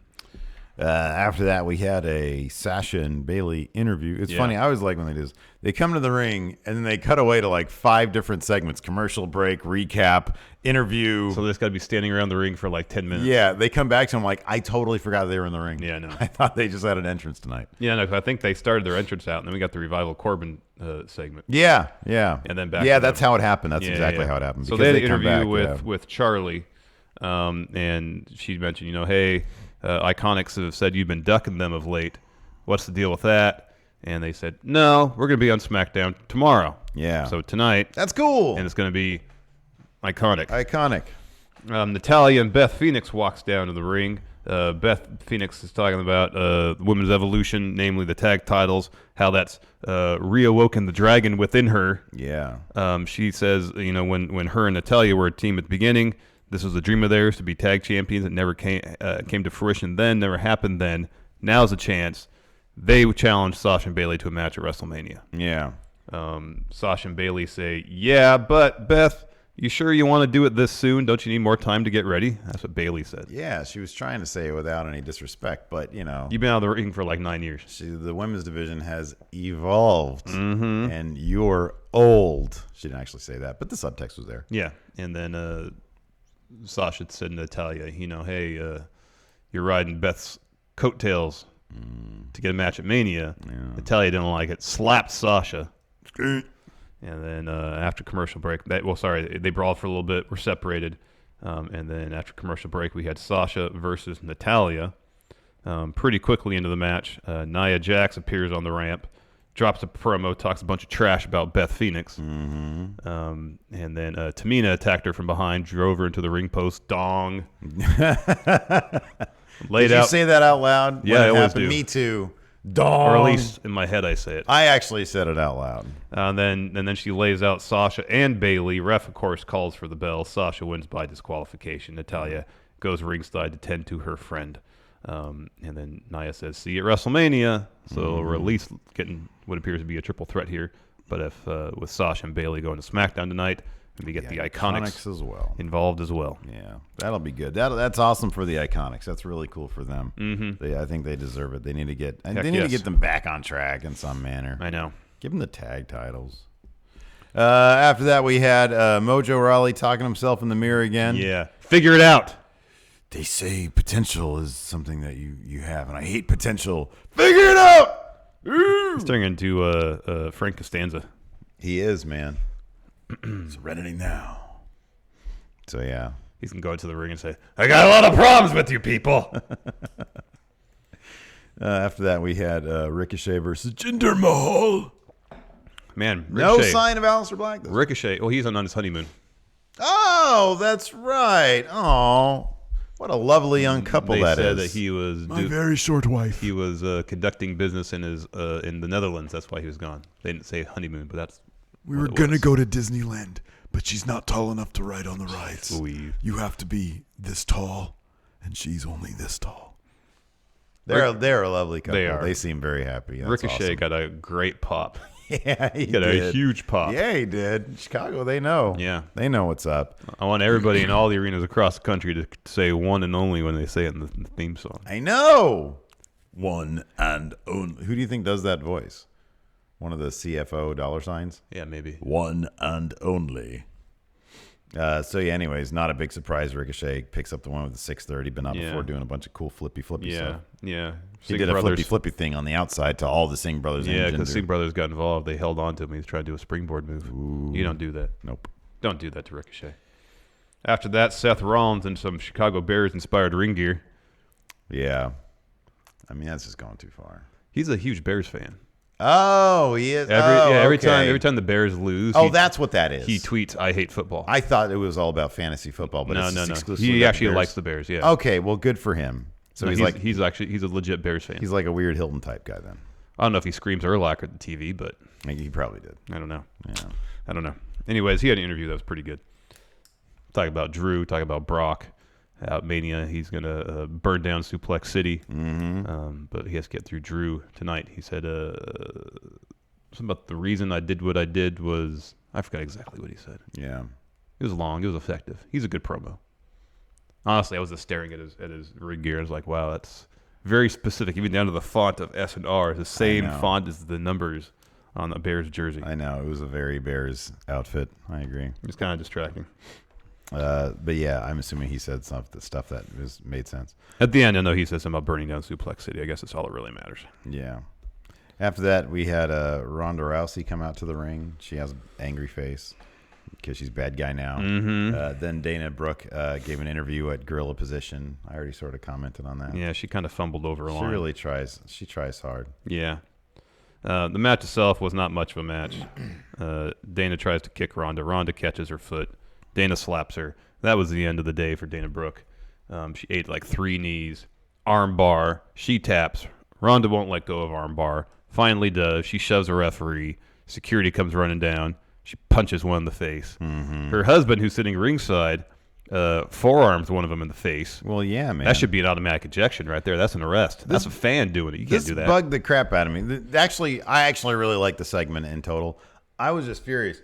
Speaker 4: After that, we had a Sasha and Bailey interview. It's funny. I always like when they do this. They come to the ring, and then they cut away to like 5 different segments: commercial break, recap, interview.
Speaker 5: So they just got to be standing around the ring for like 10 minutes.
Speaker 4: Yeah, they come back to them like, I totally forgot they were in the ring.
Speaker 5: Yeah, no.
Speaker 4: I thought they just had an entrance tonight.
Speaker 5: Yeah, no, I think they started their entrance out, and then we got the Revival Corbin segment.
Speaker 4: Yeah.
Speaker 5: And then back.
Speaker 4: Yeah,
Speaker 5: to
Speaker 4: that's
Speaker 5: them.
Speaker 4: how it happened. That's exactly how it happened.
Speaker 5: So they had an interview with Charlie, and she mentioned, hey, Iconics have said you've been ducking them of late. What's the deal with that? And they said, no, we're going to be on SmackDown tomorrow.
Speaker 4: Yeah.
Speaker 5: So tonight.
Speaker 4: That's cool.
Speaker 5: And it's going to be iconic. Natalya and Beth Phoenix walks down to the ring. Beth Phoenix is talking about women's evolution, namely the tag titles, how that's reawoken the dragon within her.
Speaker 4: Yeah.
Speaker 5: She says, when her and Natalya were a team at the beginning, this was a dream of theirs to be tag champions. It never came to fruition then, never happened then. Now's a chance. They challenged Sasha and Bailey to a match at WrestleMania.
Speaker 4: Yeah.
Speaker 5: Sasha and Bailey say, yeah, but Beth, you sure you want to do it this soon? Don't you need more time to get ready? That's what Bailey said.
Speaker 4: Yeah, she was trying to say it without any disrespect, but,
Speaker 5: You've been out of the ring for like 9 years.
Speaker 4: The women's division has evolved, and you're old. She didn't actually say that, but the subtext was there.
Speaker 5: Yeah, and then Sasha said to Natalya, hey, you're riding Beth's coattails to get a match at Mania. Yeah. Natalya didn't like it, slapped Sasha. And then after commercial break, they brawled for a little bit, were separated. And then after commercial break, we had Sasha versus Natalya. Pretty quickly into the match, Nia Jax appears on the ramp, drops a promo, talks a bunch of trash about Beth Phoenix. And then Tamina attacked her from behind, drove her into the ring post, dong.
Speaker 4: Did you say that out loud?
Speaker 5: Yeah, I always do.
Speaker 4: Me too. Dong.
Speaker 5: Or at least in my head I say it.
Speaker 4: I actually said it out loud.
Speaker 5: And then she lays out Sasha and Bailey. Ref, of course, calls for the bell. Sasha wins by disqualification. Natalya goes ringside to tend to her friend. And then Nia says, see you at WrestleMania. So we're at least getting what appears to be a triple threat here. But if with Sasha and Bailey going to SmackDown tonight, and we get the Iconics
Speaker 4: as well
Speaker 5: involved as well.
Speaker 4: Yeah, that'll be good. That's awesome for the Iconics. That's really cool for them. I think they deserve it. They need to get them back on track in some manner.
Speaker 5: I know.
Speaker 4: Give them the tag titles. After that, we had Mojo Rowley talking to himself in the mirror again.
Speaker 5: Yeah, figure it out.
Speaker 4: They say potential is something that you have, and I hate potential. Figure it out.
Speaker 5: He's turning into Frank Costanza.
Speaker 4: He is, man. Serenity now. So yeah,
Speaker 5: he's gonna go into the ring and say, "I got a lot of problems with you people."
Speaker 4: After that, we had Ricochet versus Jinder Mahal.
Speaker 5: Man,
Speaker 4: no sign of Aleister Black.
Speaker 5: Ricochet. Well, he's on his honeymoon.
Speaker 4: Oh, that's right. Oh, what a lovely young couple
Speaker 5: they
Speaker 4: that
Speaker 5: said
Speaker 4: is.
Speaker 5: That he was
Speaker 2: my very short wife.
Speaker 5: He was conducting business in the Netherlands. That's why he was gone. They didn't say honeymoon, but that's.
Speaker 2: We were going to go to Disneyland, but she's not tall enough to ride on the rides.
Speaker 5: Sweet.
Speaker 2: You have to be this tall, and she's only this tall.
Speaker 4: They're a lovely couple.
Speaker 5: They are.
Speaker 4: They seem very happy. That's
Speaker 5: Ricochet
Speaker 4: awesome.
Speaker 5: got a great pop.
Speaker 4: Yeah, he
Speaker 5: got
Speaker 4: did.
Speaker 5: a huge pop.
Speaker 4: Yeah, he did. Chicago, they know.
Speaker 5: Yeah.
Speaker 4: They know what's up.
Speaker 5: I want everybody in all the arenas across the country to say one and only when they say it in the theme song.
Speaker 4: I know. One and only. Who do you think does that voice? One of the CFO dollar signs?
Speaker 5: Yeah, maybe.
Speaker 4: One and only. So, yeah, anyways, not a big surprise. Ricochet picks up the one with the 630. Been out before doing a bunch of cool flippy stuff.
Speaker 5: Yeah.
Speaker 4: He did a flippy thing on the outside to all the Singh brothers.
Speaker 5: Yeah, because Singh brothers got involved. They held on to him. He was trying to do a springboard move.
Speaker 4: Ooh.
Speaker 5: You don't do that.
Speaker 4: Nope.
Speaker 5: Don't do that to Ricochet. After that, Seth Rollins and some Chicago Bears-inspired ring gear.
Speaker 4: Yeah. I mean, that's just going too far.
Speaker 5: He's a huge Bears fan.
Speaker 4: Oh, he is.
Speaker 5: Every time the Bears lose.
Speaker 4: That's what that is.
Speaker 5: He tweets, "I hate football."
Speaker 4: I thought it was all about fantasy football, but
Speaker 5: no.
Speaker 4: exclusively
Speaker 5: He actually
Speaker 4: Bears.
Speaker 5: likes the Bears. Yeah.
Speaker 4: Okay, well, good for him. So he's
Speaker 5: a legit Bears fan.
Speaker 4: He's like a weird Hilton type guy then.
Speaker 5: I don't know if he screams Urlacher at the TV, but
Speaker 4: he probably did.
Speaker 5: I don't know.
Speaker 4: Yeah,
Speaker 5: I don't know. Anyways, he had an interview that was pretty good. Talking about Drew, talking about Brock. At Mania, he's going to burn down Suplex City.
Speaker 4: Mm-hmm.
Speaker 5: But he has to get through Drew tonight. He said something about the reason I did what I did was... I forgot exactly what he said.
Speaker 4: Yeah.
Speaker 5: It was long. It was effective. He's a good promo. Honestly, I was just staring at his rig gear. I was like, wow, very specific, even down to the font of S and R. It's the same
Speaker 4: know.
Speaker 5: font as the numbers on the Bears jersey.
Speaker 4: I know. It was a very Bears outfit. I agree.
Speaker 5: It's kind of distracting.
Speaker 4: But yeah, I'm assuming he said stuff that made sense.
Speaker 5: At the end, I know he says something about burning down Suplex City. I guess that's all that really matters.
Speaker 4: Yeah. After that, we had Ronda Rousey come out to the ring. She has an angry face because she's bad guy now.
Speaker 5: Mm-hmm.
Speaker 4: Then Dana Brooke gave an interview at Gorilla Position. I already sort of commented on that.
Speaker 5: Yeah, she kind of fumbled over a line.
Speaker 4: She really tries. She tries hard.
Speaker 5: Yeah. The match itself was not much of a match. Dana tries to kick Ronda. Ronda catches her foot. Dana slaps her. That was the end of the day for Dana Brooke. She ate like 3 knees. Arm bar. She taps. Ronda won't let go of arm bar. Finally does. She shoves a referee. Security comes running down. She punches one in the face.
Speaker 4: Mm-hmm.
Speaker 5: Her husband, who's sitting ringside, forearms one of them in the face.
Speaker 4: Well, yeah, man.
Speaker 5: That should be an automatic ejection right there. That's an arrest. That's a fan doing it. You can't do that.
Speaker 4: This bugged the crap out of me. I actually really liked the segment in total. I was just furious.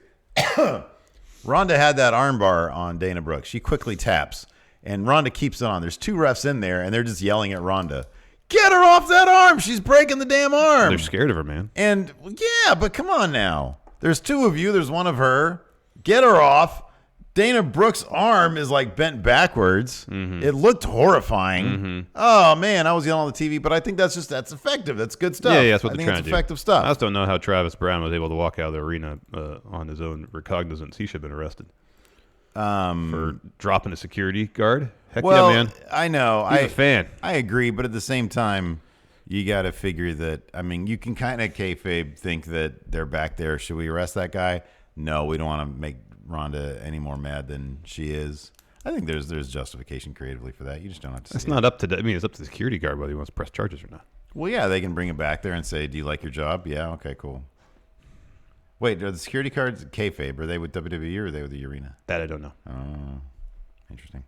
Speaker 4: Ronda had that armbar on Dana Brooke. She quickly taps, and Ronda keeps it on. There's 2 refs in there, and they're just yelling at Ronda. Get her off that arm. She's breaking the damn arm.
Speaker 5: They're scared of her, man.
Speaker 4: And, yeah, but come on now. There's 2 of you. There's one of her. Get her off. Dana Brooke's arm is like bent backwards. Mm-hmm. It looked horrifying. Mm-hmm. Oh, man, I was yelling on the TV, but I think that's effective. That's good stuff.
Speaker 5: Yeah, that's what
Speaker 4: I
Speaker 5: they're
Speaker 4: think
Speaker 5: trying
Speaker 4: it's
Speaker 5: to do.
Speaker 4: effective stuff.
Speaker 5: I just don't know how Travis Brown was able to walk out of the arena on his own recognizance. He should have been arrested for dropping a security guard. Heck
Speaker 4: Well,
Speaker 5: yeah, man.
Speaker 4: I know.
Speaker 5: He's a fan.
Speaker 4: I agree, but at the same time, you got to figure that, I mean, you can kind of kayfabe think that they're back there. Should we arrest that guy? No, we don't want to make Ronda any more mad than she is. I think there's justification creatively for that. You just don't have to
Speaker 5: It's
Speaker 4: see
Speaker 5: not
Speaker 4: it.
Speaker 5: up to. I mean, it's up to the security guard whether he wants to press charges or not.
Speaker 4: Well, yeah, they can bring it back there and say, do you like your job? Yeah, okay, cool. Wait, are the security guards kayfabe? Are they with WWE or are they with the arena?
Speaker 5: That I don't know.
Speaker 4: Oh, interesting.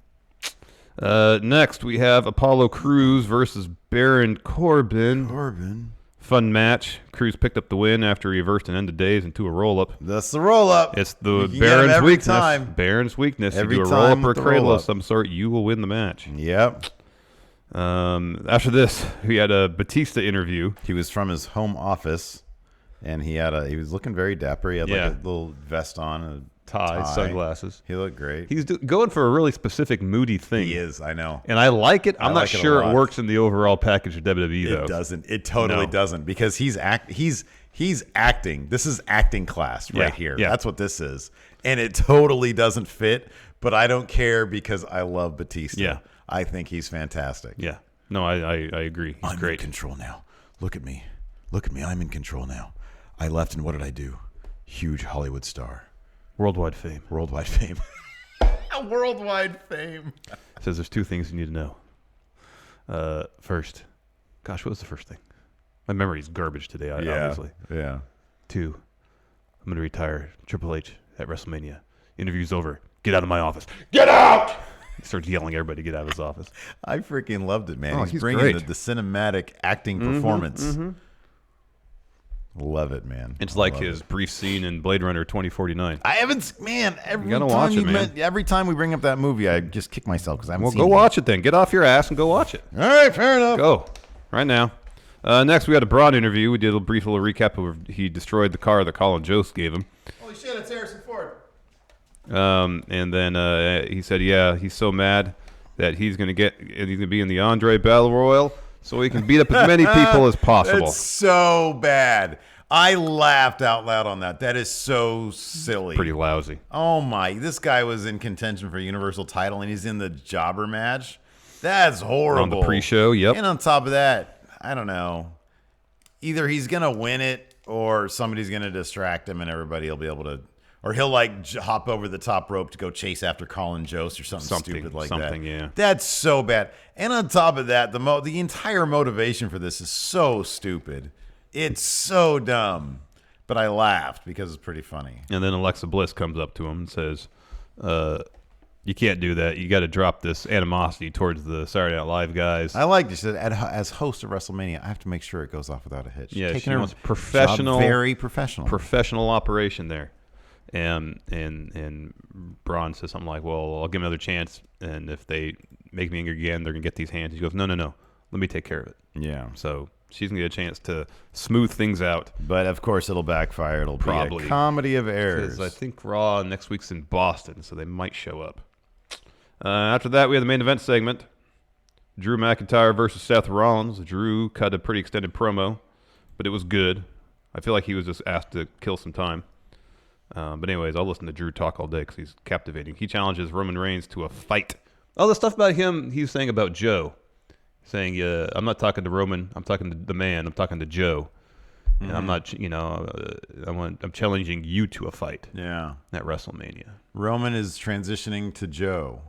Speaker 5: Next, we have Apollo Crews versus Baron Corbin. Fun match. Crews picked up the win after he reversed an end of days into a roll-up.
Speaker 4: That's the roll-up.
Speaker 5: It's the
Speaker 4: You can get it
Speaker 5: Baron's
Speaker 4: every
Speaker 5: weakness.
Speaker 4: time.
Speaker 5: Baron's weakness.
Speaker 4: Every
Speaker 5: you do a
Speaker 4: time
Speaker 5: roll-up or a
Speaker 4: with the
Speaker 5: cradle
Speaker 4: roll-up.
Speaker 5: of some sort, you will win the match.
Speaker 4: Yep.
Speaker 5: After this, we had a Batista interview.
Speaker 4: He was from his home office, and he was looking very dapper. He had like a little vest on, a
Speaker 5: Tie, sunglasses.
Speaker 4: He looked great.
Speaker 5: He's going for a really specific moody thing.
Speaker 4: He is, I know.
Speaker 5: And I like it. I'm not
Speaker 4: like it a
Speaker 5: sure it
Speaker 4: lot.
Speaker 5: works in the overall package of WWE, though.
Speaker 4: It doesn't. It totally
Speaker 5: No.
Speaker 4: doesn't, because he's acting. This is acting class right here.
Speaker 5: Yeah.
Speaker 4: That's what this is. And it totally doesn't fit, but I don't care because I love Batista.
Speaker 5: Yeah.
Speaker 4: I think he's fantastic.
Speaker 5: Yeah. No, I agree. He's
Speaker 4: I'm
Speaker 5: great.
Speaker 4: in control now. Look at me. Look at me. I'm in control now. I left, and what did I do? Huge Hollywood star.
Speaker 5: Worldwide fame.
Speaker 4: Worldwide fame. Worldwide fame.
Speaker 5: Says there's 2 things you need to know. First, gosh, what was the first thing? My memory's garbage today, obviously.
Speaker 4: Yeah.
Speaker 5: 2, I'm going to retire Triple H at WrestleMania. Interview's over. Get out of my office. Get out! He starts yelling at everybody to get out of his office.
Speaker 4: I freaking loved it, man.
Speaker 5: Oh,
Speaker 4: he's
Speaker 5: he's
Speaker 4: bringing
Speaker 5: great.
Speaker 4: the cinematic acting performance. Love it, man.
Speaker 5: It's
Speaker 4: I
Speaker 5: like
Speaker 4: love
Speaker 5: his
Speaker 4: it.
Speaker 5: brief scene in Blade Runner 2049.
Speaker 4: I haven't, man. Every
Speaker 5: gotta
Speaker 4: time
Speaker 5: watch it,
Speaker 4: you
Speaker 5: man.
Speaker 4: every time we bring up that movie, I just kick myself because I haven't
Speaker 5: Well,
Speaker 4: seen
Speaker 5: go
Speaker 4: it.
Speaker 5: watch it then. Get off your ass and go watch it.
Speaker 4: All right, fair enough.
Speaker 5: Go. Right now. Next, we had a Braun interview. We did a brief little recap of he destroyed the car that Colin Jost gave him.
Speaker 4: Holy shit, it's Harrison Ford.
Speaker 5: And then he said, yeah, he's so mad that he's going to be in the Andre Battle Royal so he can beat up as many people as possible.
Speaker 4: It's so bad. I laughed out loud on that. That is so silly.
Speaker 5: Pretty lousy.
Speaker 4: Oh my! This guy was in contention for a Universal title, and he's in the jobber match. That's horrible.
Speaker 5: On the pre-show, yep.
Speaker 4: And on top of that, I don't know. Either he's gonna win it, or somebody's gonna distract him, and everybody will be able to, or he'll like hop over the top rope to go chase after Colin Jost or something stupid like that.
Speaker 5: Yeah.
Speaker 4: That's so bad. And on top of that, the entire motivation for this is so stupid. It's so dumb. But I laughed because it's pretty funny.
Speaker 5: And then Alexa Bliss comes up to him and says, you can't do that. You got to drop this animosity towards the Saturday Night Live guys.
Speaker 4: I like this. As host of WrestleMania, I have to make sure it goes off without a hitch.
Speaker 5: Yeah,
Speaker 4: Taking
Speaker 5: she
Speaker 4: her
Speaker 5: wants professional,
Speaker 4: job very professional
Speaker 5: operation there. And Braun says something like, well, I'll give him another chance, and if they make me angry again, they're going to get these hands. He goes, no. let me take care of it.
Speaker 4: Yeah.
Speaker 5: So she's going to get a chance to smooth things out.
Speaker 4: But, of course, it'll backfire. It'll
Speaker 5: Probably.
Speaker 4: be a comedy of errors.
Speaker 5: Because I think Raw next week's in Boston, so they might show up. After that, we have the main event segment. Drew McIntyre versus Seth Rollins. Drew cut a pretty extended promo, but it was good. I feel like he was just asked to kill some time. But anyways, I'll listen to Drew talk all day because he's captivating. He challenges Roman Reigns to a fight. All the stuff about him, he was saying about Joe. Saying, I'm not talking to Roman. I'm talking to the man. I'm talking to Joe. And I'm not, I'm challenging you to a fight.
Speaker 4: Yeah.
Speaker 5: At WrestleMania.
Speaker 4: Roman is transitioning to Joe.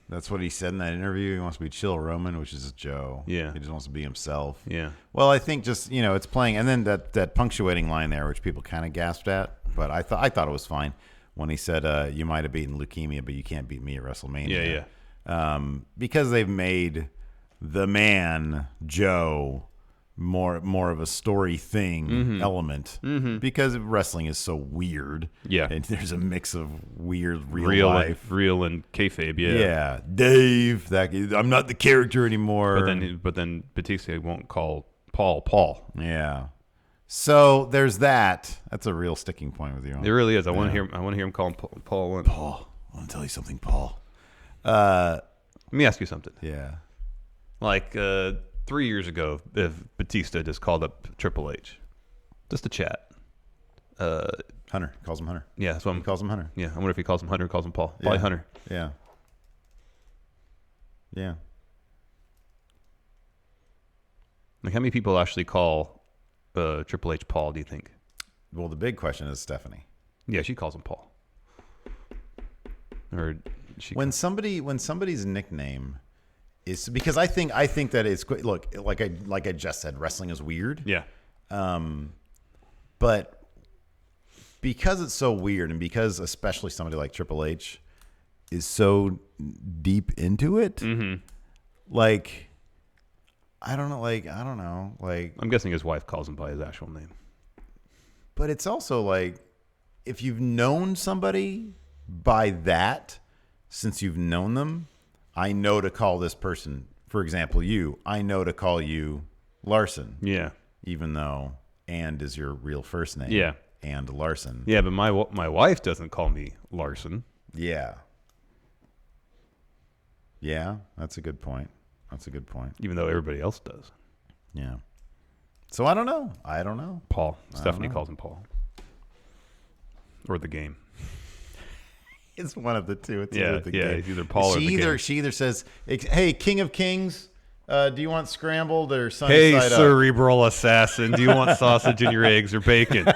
Speaker 4: That's what he said in that interview. He wants to be chill Roman, which is Joe.
Speaker 5: Yeah.
Speaker 4: He just wants to be himself.
Speaker 5: Yeah.
Speaker 4: Well, I think just, it's playing. And then that punctuating line there, which people kind of gasped at. But I thought it was fine when he said, you might have beaten leukemia, but you can't beat me at WrestleMania.
Speaker 5: Yeah.
Speaker 4: Because they've made the man, Joe, more of a story thing element because wrestling is so weird.
Speaker 5: Yeah.
Speaker 4: And there's a mix of weird real life.
Speaker 5: Real and kayfabe, yeah.
Speaker 4: Yeah. Dave, I'm not the character anymore.
Speaker 5: But then Batista won't call Paul.
Speaker 4: Yeah. So there's that. That's a real sticking point with you.
Speaker 5: It really is. I want to hear him call him Paul.
Speaker 4: Paul. I want to tell you something, Paul.
Speaker 5: Let me ask you something.
Speaker 4: Yeah.
Speaker 5: Like 3 years ago, if Batista just called up Triple H, just to chat.
Speaker 4: Hunter. Calls him Hunter.
Speaker 5: Yeah, that's what
Speaker 4: He calls him Hunter.
Speaker 5: Yeah, I wonder if he calls him Hunter or calls him Paul. Probably Hunter.
Speaker 4: Yeah. Yeah.
Speaker 5: Like, how many people actually call Triple H Paul, do you think?
Speaker 4: Well, the big question is Stephanie.
Speaker 5: Yeah, she calls him Paul. Or
Speaker 4: when somebody's nickname is, because I think that it's, look, like I just said, wrestling is weird.
Speaker 5: Yeah.
Speaker 4: But because it's so weird, and because especially somebody like Triple H is so deep into it, like I don't know. Like,
Speaker 5: I'm guessing his wife calls him by his actual name.
Speaker 4: But it's also like, if you've known somebody by that since you've known them, I know to call this person, for example, I know to call you Larson.
Speaker 5: Yeah.
Speaker 4: Even though and is your real first name.
Speaker 5: Yeah.
Speaker 4: And Larson.
Speaker 5: Yeah, but my wife doesn't call me Larson.
Speaker 4: Yeah. Yeah, that's a good point.
Speaker 5: Even though everybody else does.
Speaker 4: Yeah. So I don't know.
Speaker 5: Paul. Stephanie calls him Paul. Or the game.
Speaker 4: It's one of the two. It's
Speaker 5: yeah,
Speaker 4: either the game.
Speaker 5: It's either Paul or the game.
Speaker 4: She either says, "Hey, King of Kings, do you want scrambled or sunny side up?"
Speaker 5: Hey, cerebral assassin, do you want sausage in your eggs or bacon?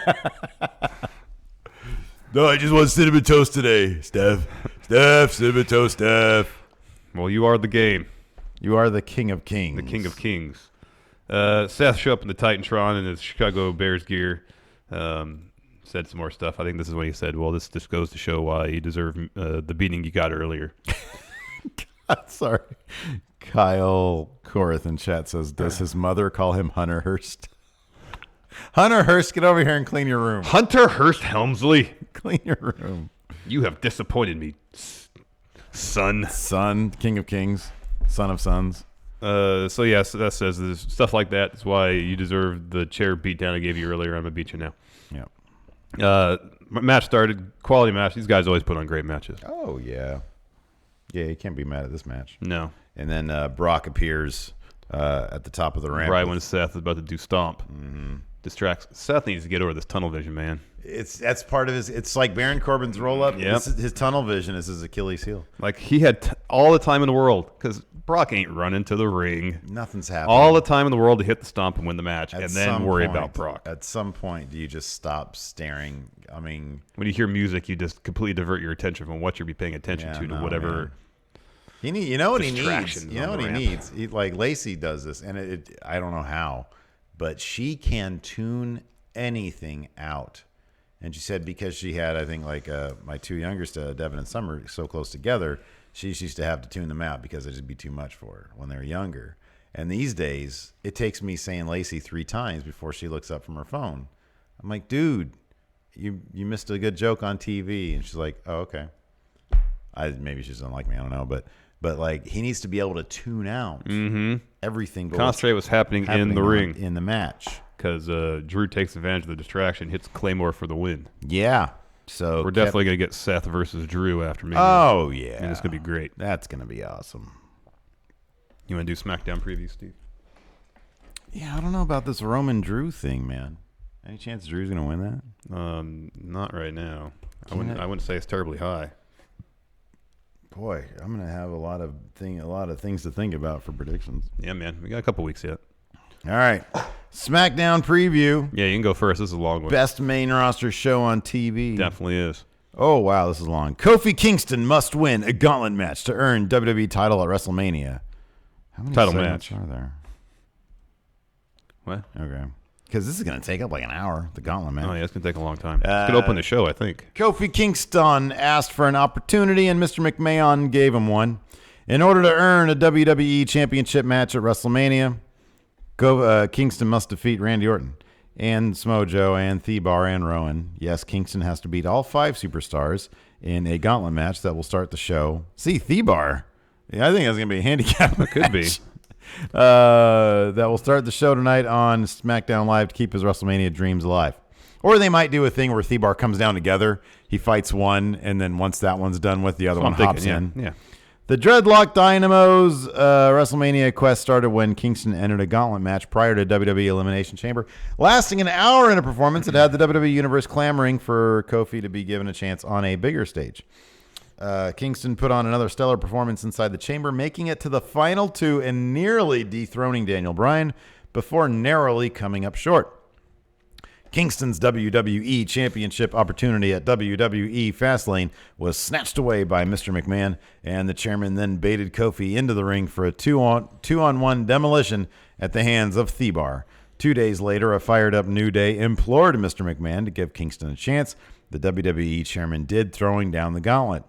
Speaker 4: No, I just want cinnamon toast today, Steph. Cinnamon toast, Steph.
Speaker 5: Well, you are the game.
Speaker 4: You are the King of Kings.
Speaker 5: The King of Kings. Seth showed up in the Titantron in his Chicago Bears gear. Said some more stuff. I think this is when he said, well, this just goes to show why you deserve the beating you got earlier.
Speaker 4: Sorry. Kyle Korath in chat says, does his mother call him Hunter Hurst? Hunter Hurst, get over here and clean your room.
Speaker 5: Hunter Hurst Helmsley.
Speaker 4: Clean your room.
Speaker 5: You have disappointed me, son.
Speaker 4: Son, King of Kings, son of sons.
Speaker 5: So yes, that says this, stuff like that. That's why you deserve the chair beat down I gave you earlier. I'm going to beat you now.
Speaker 4: Yeah.
Speaker 5: Match started. Quality match. These guys always put on great matches.
Speaker 4: Oh, yeah. Yeah, you can't be mad at this match.
Speaker 5: No.
Speaker 4: And then Brock appears at the top of the ramp.
Speaker 5: Right when Seth is about to do stomp. Mm-hmm. Distracts. Seth needs to get over this tunnel vision, man.
Speaker 4: That's part of his. It's like Baron Corbin's roll up.
Speaker 5: Yep.
Speaker 4: His tunnel vision is his Achilles heel.
Speaker 5: Like, he had all the time in the world, because Brock ain't running to the ring.
Speaker 4: Nothing's happening.
Speaker 5: All the time in the world to hit the stomp and win the match, and then worry about Brock.
Speaker 4: At some point, do you just stop staring? I mean,
Speaker 5: when you hear music, you just completely divert your attention from what you're be paying attention to whatever.
Speaker 4: You know what he needs. Like Lacey does this, and I don't know how, but she can tune anything out. And she said because she had, I think, like my two youngest, Devin and Summer, so close together, she used to have to tune them out because it'd be too much for her when they were younger. And these days, it takes me saying Lacey 3 times before she looks up from her phone. I'm like, dude, you missed a good joke on TV. And she's like, oh, okay. Maybe she doesn't like me. I don't know. but like he needs to be able to tune out everything. But
Speaker 5: Concentrate what's happening in the ring.
Speaker 4: In the match.
Speaker 5: Because Drew takes advantage of the distraction, hits Claymore for the win.
Speaker 4: Yeah. So
Speaker 5: we're definitely going to get Seth versus Drew after Mania.
Speaker 4: Oh, yeah.
Speaker 5: And it's going to be great.
Speaker 4: That's going to be awesome.
Speaker 5: You want to do SmackDown preview, Steve?
Speaker 4: Yeah, I don't know about this Roman Drew thing, man. Any chance Drew's going to win that?
Speaker 5: Not right now. I wouldn't say it's terribly high.
Speaker 4: Boy, I'm going to have a lot of things to think about for predictions.
Speaker 5: Yeah, man. We got a couple weeks yet.
Speaker 4: All right. SmackDown preview.
Speaker 5: Yeah, you can go first. This is a long one.
Speaker 4: Best main roster show on TV.
Speaker 5: Definitely is.
Speaker 4: Oh, wow, this is long. Kofi Kingston must win a gauntlet match to earn WWE title at WrestleMania. How many
Speaker 5: title
Speaker 4: segments
Speaker 5: match
Speaker 4: are there?
Speaker 5: What?
Speaker 4: Okay. Because this is going to take up like an hour, the gauntlet match.
Speaker 5: Oh, yeah, it's going to take a long time. It's going to open the show, I think.
Speaker 4: Kofi Kingston asked for an opportunity, and Mr. McMahon gave him one. In order to earn a WWE Championship match at WrestleMania, Kingston must defeat Randy Orton and Mojo and Thebar and Rowan. Yes, Kingston has to beat all 5 superstars in a gauntlet match that will start the show. See, Thebar. Yeah, I think that's going to be a handicap match.
Speaker 5: Could be.
Speaker 4: That will start the show tonight on SmackDown Live to keep his WrestleMania dreams alive. Or they might do a thing where Thebar comes down together. He fights one, and then once that one's done with, the other one hops in.
Speaker 5: Yeah.
Speaker 4: The Dreadlock Dynamo's WrestleMania quest started when Kingston entered a gauntlet match prior to WWE Elimination Chamber. Lasting an hour in a performance, it had the WWE Universe clamoring for Kofi to be given a chance on a bigger stage. Kingston put on another stellar performance inside the chamber, making it to the final 2 and nearly dethroning Daniel Bryan before narrowly coming up short. Kingston's WWE Championship opportunity at WWE Fastlane was snatched away by Mr. McMahon, and the chairman then baited Kofi into the ring for a two-on-one demolition at the hands of Thebar. 2 days later, a fired-up New Day implored Mr. McMahon to give Kingston a chance. The WWE chairman did, throwing down the gauntlet.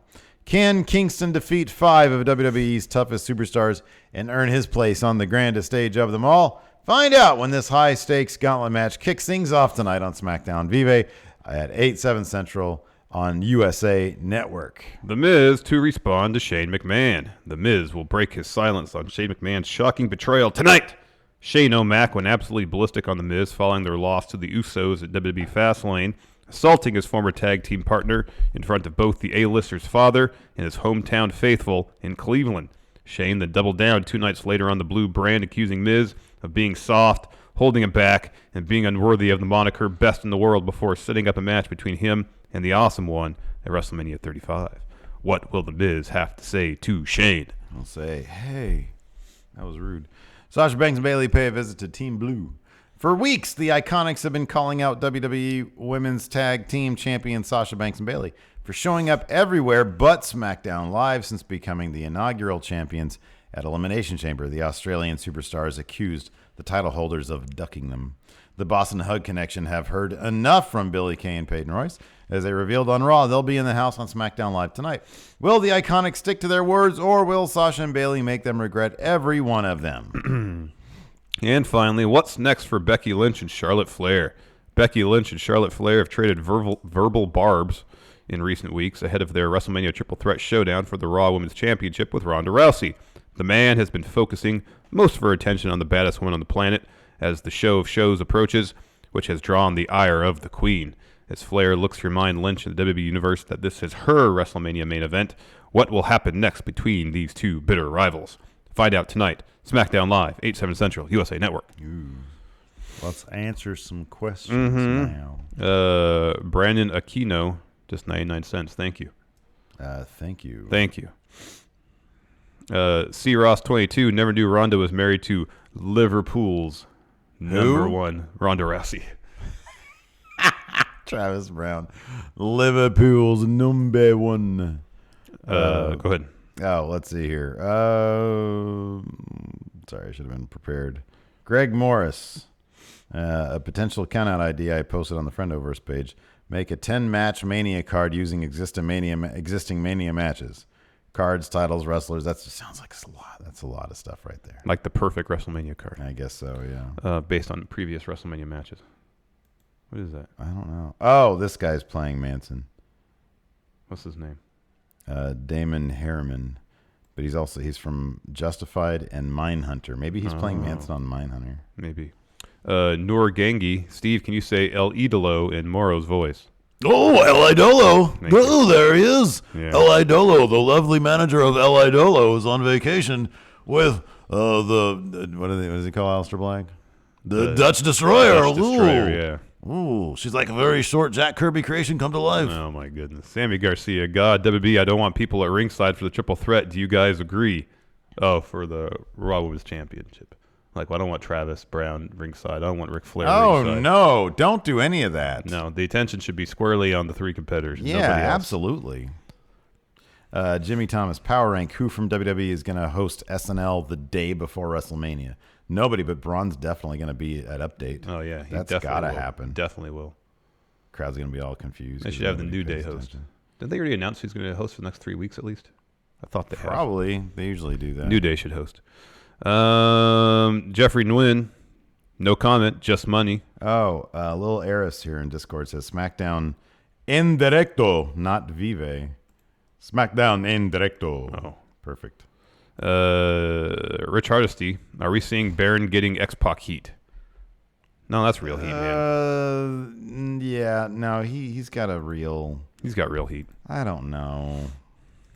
Speaker 4: Can Kingston defeat 5 of WWE's toughest superstars and earn his place on the grandest stage of them all? Find out when this high-stakes gauntlet match kicks things off tonight on SmackDown Vive at 8/7 Central on USA Network.
Speaker 5: The Miz to respond to Shane McMahon. The Miz will break his silence on Shane McMahon's shocking betrayal tonight. Shane O'Mac went absolutely ballistic on The Miz following their loss to the Usos at WWE Fastlane, assaulting his former tag team partner in front of both the A-lister's father and his hometown faithful in Cleveland. Shane then doubled down 2 nights later on the blue brand, accusing Miz of being soft, holding him back, and being unworthy of the moniker best in the world before setting up a match between him and the Awesome One at WrestleMania 35. What will The Miz have to say to Shane?
Speaker 4: I'll say, hey, that was rude. Sasha Banks and Bayley pay a visit to Team Blue. For weeks, the Iconics have been calling out WWE Women's Tag Team Champion Sasha Banks and Bayley for showing up everywhere but SmackDown Live since becoming the inaugural champions at Elimination Chamber. The Australian superstars accused the title holders of ducking them. The Boston Hug Connection have heard enough from Billie Kay and Peyton Royce. As they revealed on Raw, they'll be in the house on SmackDown Live tonight. Will the Iconics stick to their words, or will Sasha and Bayley make them regret every one of them?
Speaker 5: And finally, what's next for Becky Lynch and Charlotte Flair? Becky Lynch and Charlotte Flair have traded verbal barbs in recent weeks ahead of their WrestleMania Triple Threat showdown for the Raw Women's Championship with Ronda Rousey. The man has been focusing most of her attention on the baddest woman on the planet as the show of shows approaches, which has drawn the ire of the Queen. As Flair looks to remind Lynch and the WWE Universe that this is her WrestleMania main event, what will happen next between these two bitter rivals? Find out tonight. SmackDown Live, 8/7 Central, USA Network.
Speaker 4: Ooh. Let's answer some questions now.
Speaker 5: Brandon Aquino, just 99 cents. Thank you.
Speaker 4: Thank you.
Speaker 5: Thank you. C. Ross 22, never knew Ronda was married to Liverpool's number 1, Ronda Rousey.
Speaker 4: Travis Brown, Liverpool's number 1.
Speaker 5: Go ahead.
Speaker 4: Oh, let's see here. Sorry, I should have been prepared. Greg Morris, a potential countout idea I posted on the Friendoverse page. Make a 10-match Mania card using existing Mania matches. Cards, titles, wrestlers. That sounds like a lot. That's a lot of stuff right there.
Speaker 5: Like the perfect WrestleMania card.
Speaker 4: I guess so, yeah.
Speaker 5: Based on previous WrestleMania matches. What is that?
Speaker 4: I don't know. Oh, this guy's playing Manson.
Speaker 5: What's his name?
Speaker 4: Damon Harriman. But he's from Justified and Mindhunter. Maybe he's playing Manson on Mindhunter.
Speaker 5: Maybe. Noor Gangi. Steve, can you say El Idolo in Moro's voice?
Speaker 6: Oh, El Idolo.
Speaker 5: Thank you.
Speaker 6: Oh, there he is.
Speaker 5: Yeah.
Speaker 6: El Idolo, the lovely manager of El Idolo, is on vacation with
Speaker 4: What does he call Aleister Black?
Speaker 6: the Dutch Destroyer.
Speaker 5: Dutch Destroyer,
Speaker 6: Ooh.
Speaker 5: yeah.
Speaker 6: Ooh, she's like a very short Jack Kirby creation come to life.
Speaker 5: Oh, my goodness. Sammy Garcia. God, WB, I don't want people at ringside for the triple threat. Do you guys agree? Oh, for the Raw Women's Championship. Like, well, I don't want Travis Brown ringside. I don't want Ric Flair ringside.
Speaker 4: No, don't do any of that.
Speaker 5: No, the attention should be squarely on the three competitors.
Speaker 4: Yeah,
Speaker 5: nobody else.
Speaker 4: absolutely. Jimmy Thomas, Power Rank. Who from WWE is going to host SNL the day before WrestleMania? Nobody, but Braun's definitely going to be at Update.
Speaker 5: Oh, yeah.
Speaker 4: That's
Speaker 5: definitely
Speaker 4: got to
Speaker 5: will.
Speaker 4: happen.
Speaker 5: Definitely will.
Speaker 4: Crowd's going to be all confused.
Speaker 5: They should have the New Day host. Didn't they already announce who's going to host for the next 3 weeks at least? I thought they
Speaker 4: Probably. They usually do that.
Speaker 5: have. New Day should host. Jeffrey Nguyen, no comment, just money.
Speaker 4: Oh, Lil Eris here in Discord says SmackDown en directo, not vive. SmackDown en directo.
Speaker 5: Oh.
Speaker 4: Perfect.
Speaker 5: Rich Hardesty, are we seeing Baron getting X-Pac heat? No, that's real heat, man.
Speaker 4: Yeah, no, he's got a real...
Speaker 5: He's got real heat.
Speaker 4: I don't know.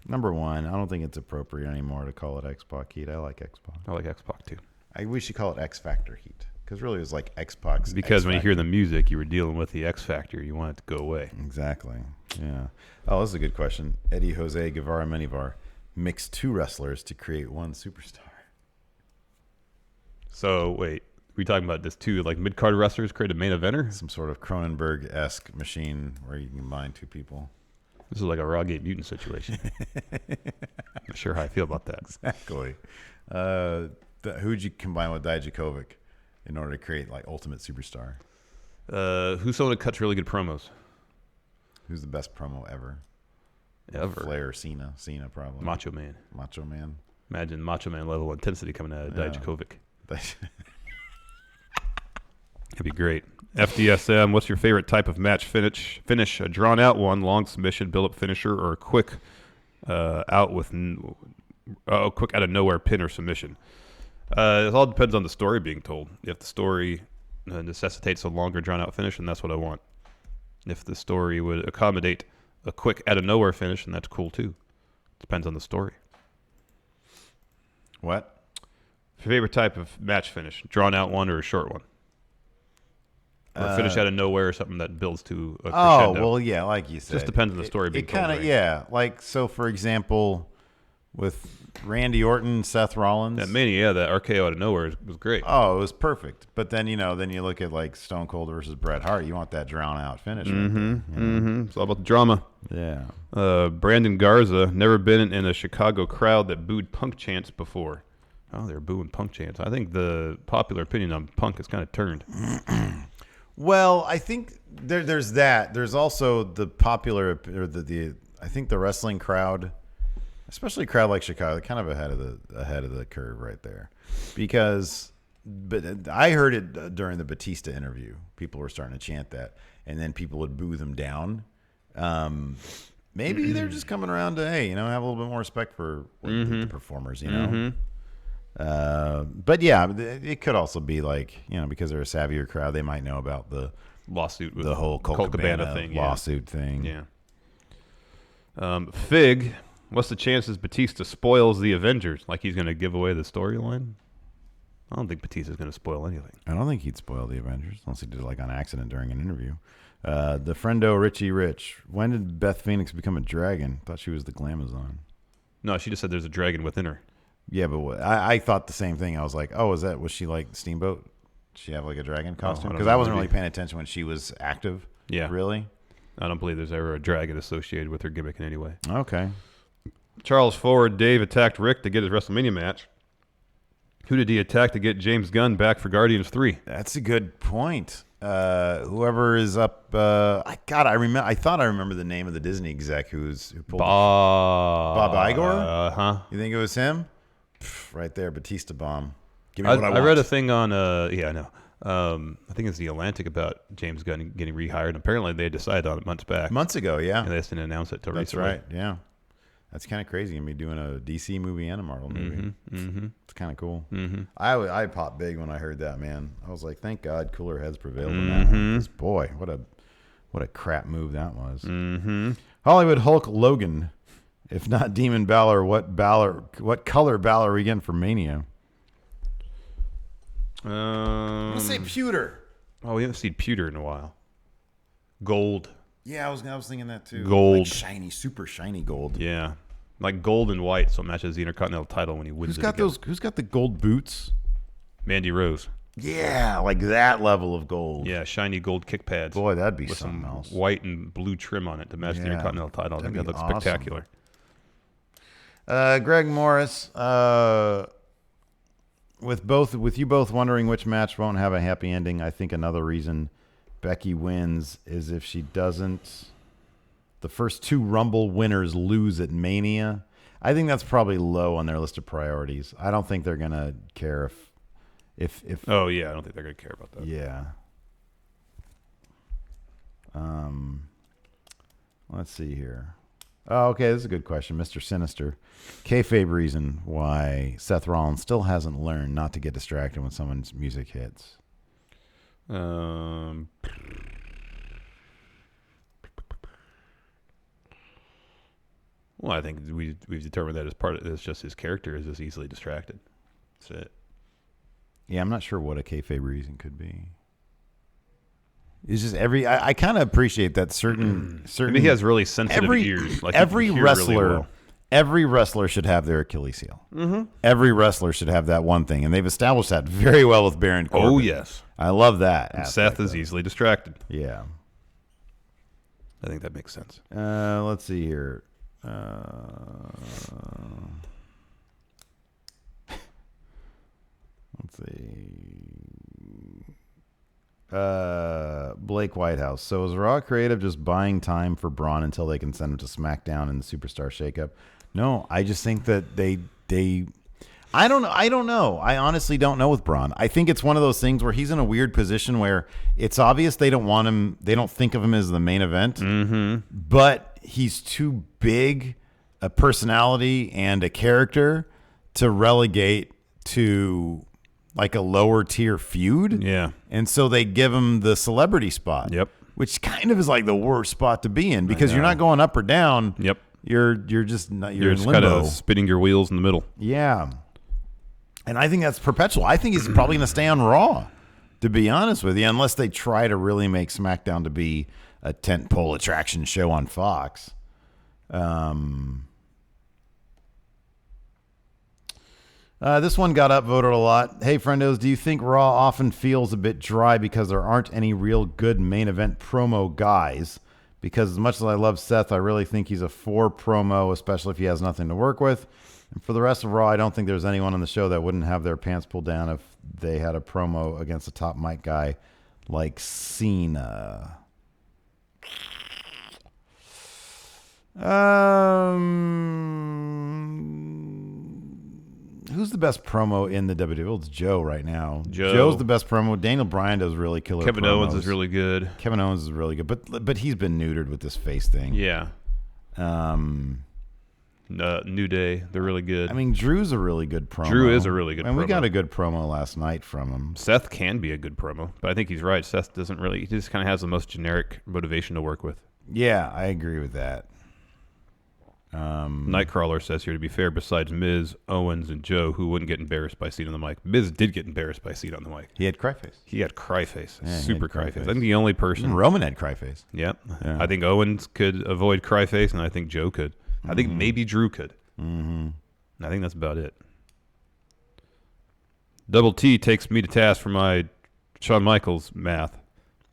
Speaker 4: Number one, I don't think it's appropriate anymore to call it X-Pac heat. I like X-Pac.
Speaker 5: I like X-Pac too.
Speaker 4: We should call it X-Factor heat. Because really it was like X-Pac's
Speaker 5: Because when you hear
Speaker 4: X-Factor.
Speaker 5: the music, you were dealing with the X Factor. You want it to go away.
Speaker 4: Exactly. Yeah. Oh, this is a good question. Eddie Jose Guevara Menivar mixed two wrestlers to create one superstar.
Speaker 5: So, wait. We talking about this two, like mid-card wrestlers create a main eventer?
Speaker 4: Some sort of Cronenberg-esque machine where you can combine two people.
Speaker 5: This is like a Raw Gate Mutant situation. Not sure how I feel about that.
Speaker 4: Exactly. Who'd you combine with Dijakovic in order to create like Ultimate Superstar?
Speaker 5: Who's someone that cuts really good promos?
Speaker 4: Who's the best promo ever?
Speaker 5: Ever.
Speaker 4: Flair, Cena. Cena probably.
Speaker 5: Macho Man.
Speaker 4: Macho Man.
Speaker 5: Imagine Macho Man level intensity coming out of Dijakovic. That'd be great. FDSM, what's your favorite type of match finish? A drawn out one, long submission, build up finisher, or a quick quick out of nowhere pin or submission. It all depends on the story being told. If the story necessitates a longer drawn out finish, then that's what I want. If the story would accommodate a quick out of nowhere finish, then that's cool too. Depends on the story.
Speaker 4: What?
Speaker 5: Favorite type of match finish? Drawn out one or a short one? Or a finish out of nowhere or something that builds to a crescendo?
Speaker 4: Oh, well, yeah, like you said.
Speaker 5: Just depends on the story being
Speaker 4: It kind
Speaker 5: told,
Speaker 4: of,
Speaker 5: right?
Speaker 4: yeah. Like, so for example, with Randy Orton, Seth Rollins.
Speaker 5: That Mania, that RKO out of nowhere was great.
Speaker 4: Oh, it was perfect. But then, then you look at like Stone Cold versus Bret Hart. You want that drawn out finish.
Speaker 5: It's all about the drama.
Speaker 4: Yeah.
Speaker 5: Brandon Garza, never been in a Chicago crowd that booed Punk chants before. Oh, they're booing Punk chants. I think the popular opinion on Punk has kind of turned.
Speaker 4: Well, I think there's that. There's also the popular, or I think the wrestling crowd, especially a crowd like Chicago, kind of ahead of the curve right there, because. But I heard it during the Batista interview. People were starting to chant that, and then people would boo them down. Maybe they're just coming around to have a little bit more respect for the performers, But yeah, it could also be like because they're a savvier crowd, they might know about the
Speaker 5: lawsuit, with
Speaker 4: the whole Colt Cabana
Speaker 5: thing,
Speaker 4: lawsuit thing.
Speaker 5: Yeah. Fig, what's the chances Batista spoils the Avengers? Like he's going to give away the storyline? I don't think Batista's going to spoil anything.
Speaker 4: I don't think he'd spoil the Avengers unless he did it like on accident during an interview. The friendo Richie Rich. When did Beth Phoenix become a dragon? Thought she was the Glamazon.
Speaker 5: No, she just said there's a dragon within her.
Speaker 4: Yeah, but I thought the same thing. I was like, oh, was she like Steamboat? Did she have like a dragon costume? Because I wasn't really paying attention when she was active.
Speaker 5: Yeah.
Speaker 4: Really?
Speaker 5: I don't believe there's ever a dragon associated with her gimmick in any way.
Speaker 4: Okay.
Speaker 5: Charles Ford, Dave attacked Rick to get his WrestleMania match. Who did he attack to get James Gunn back for Guardians 3?
Speaker 4: That's a good point. Whoever is up, I thought I remember the name of the Disney exec who pulled Bob Igor. You think it was him? Right there, Batista bomb. Give me what I want.
Speaker 5: I read a thing on, I know. I think it's the Atlantic about James Gunn getting rehired. Apparently, they decided on it months ago.
Speaker 4: Yeah.
Speaker 5: And they just didn't announce it till
Speaker 4: That's
Speaker 5: recently.
Speaker 4: right. Yeah. That's kind of crazy. Gonna be doing a DC movie and a Marvel movie. It's kind of cool. I popped big when I heard that, man. I was like, thank God cooler heads prevailed in that one. 'Cause boy, what a crap move that was. Hollywood Hulk Logan. If not Demon Balor, what color Balor are we getting for Mania? I'm gonna say pewter.
Speaker 5: Oh, we haven't seen pewter in a while. Gold.
Speaker 4: Yeah, I was thinking that too.
Speaker 5: Gold.
Speaker 4: Like shiny, super shiny gold.
Speaker 5: Yeah. Like gold and white, so it matches the Intercontinental title when he wins it again.
Speaker 4: Who's got the gold boots?
Speaker 5: Mandy Rose.
Speaker 4: Yeah, like that level of gold.
Speaker 5: Yeah, shiny gold kick pads.
Speaker 4: Boy, that'd be
Speaker 5: with
Speaker 4: something
Speaker 5: some
Speaker 4: else.
Speaker 5: white and blue trim on it to match the Intercontinental title. I think that looks spectacular.
Speaker 4: Greg Morris, with you both wondering which match won't have a happy ending, I think another reason Becky wins is if she doesn't, the first 2 Rumble winners lose at Mania. I think that's probably low on their list of priorities. I don't think they're gonna care if.
Speaker 5: Oh yeah, I don't think they're gonna care about that.
Speaker 4: Yeah. Let's see here. Oh, okay, this is a good question, Mr. Sinister. Kayfabe reason why Seth Rollins still hasn't learned not to get distracted when someone's music hits.
Speaker 5: Well, I think we've determined that it's just his character is just easily distracted. That's it.
Speaker 4: Yeah, I'm not sure what a kayfabe reason could be. It's just I kind of appreciate that certain.
Speaker 5: I mean, he has really sensitive ears. Like
Speaker 4: every wrestler,
Speaker 5: really well.
Speaker 4: every wrestler should have their Achilles heel. Every wrestler should have that one thing, and they've established that very well with Baron Corbin.
Speaker 5: Oh yes,
Speaker 4: I love that.
Speaker 5: And Seth is easily distracted.
Speaker 4: Yeah,
Speaker 5: I think that makes sense.
Speaker 4: Let's see here. Let's see. Blake Whitehouse. So is Raw Creative just buying time for Braun until they can send him to SmackDown in the Superstar Shakeup? No, I just think that they I don't know. I honestly don't know with Braun. I think it's one of those things where he's in a weird position where it's obvious they don't want him, they don't think of him as the main event, but he's too big a personality and a character to relegate to like a lower tier feud.
Speaker 5: Yeah.
Speaker 4: And so they give him the celebrity spot.
Speaker 5: Yep.
Speaker 4: Which kind of is like the worst spot to be in because you're not going up or down.
Speaker 5: Yep.
Speaker 4: You're just not,
Speaker 5: You're
Speaker 4: in
Speaker 5: just
Speaker 4: limbo.
Speaker 5: kind of spinning your wheels in the middle.
Speaker 4: Yeah. And I think that's perpetual. I think he's probably going to stay on Raw, to be honest with you, unless they try to really make SmackDown to be a tentpole attraction show on Fox. This one got upvoted a lot. Hey, friendos, do you think Raw often feels a bit dry because there aren't any real good main event promo guys? Because as much as I love Seth, I really think he's a 4 promo, especially if he has nothing to work with. And for the rest of Raw, I don't think there's anyone on the show that wouldn't have their pants pulled down if they had a promo against a top mic guy like Cena. Who's the best promo in the WWE? Well, it's Joe right now. Joe's the best promo. Daniel Bryan does really killer
Speaker 5: Kevin
Speaker 4: promos.
Speaker 5: Owens is really good.
Speaker 4: Kevin Owens is really good, but he's been neutered with this face thing.
Speaker 5: Yeah. New Day, they're really good.
Speaker 4: I mean, Drew's a really good promo.
Speaker 5: Drew is a really good promo.
Speaker 4: And we got a good promo last night from him.
Speaker 5: Seth can be a good promo, but I think he's right. Seth doesn't really, he just kind of has the most generic motivation to work with.
Speaker 4: Yeah, I agree with that.
Speaker 5: Nightcrawler says here, to be fair, besides Miz, Owens, and Joe, who wouldn't get embarrassed by Cena on the mic. Miz did get embarrassed by Cena on the mic.
Speaker 4: He had cry face.
Speaker 5: He had cry face.
Speaker 4: Yeah,
Speaker 5: Super
Speaker 4: cry
Speaker 5: cry face.
Speaker 4: face.
Speaker 5: I think the only person.
Speaker 4: Even Roman had cry face.
Speaker 5: Yep.
Speaker 4: Yeah.
Speaker 5: I think Owens could avoid cry face, and I think Joe could. I think maybe Drew could. And I think that's about it. Double T takes me to task for my Shawn Michaels math.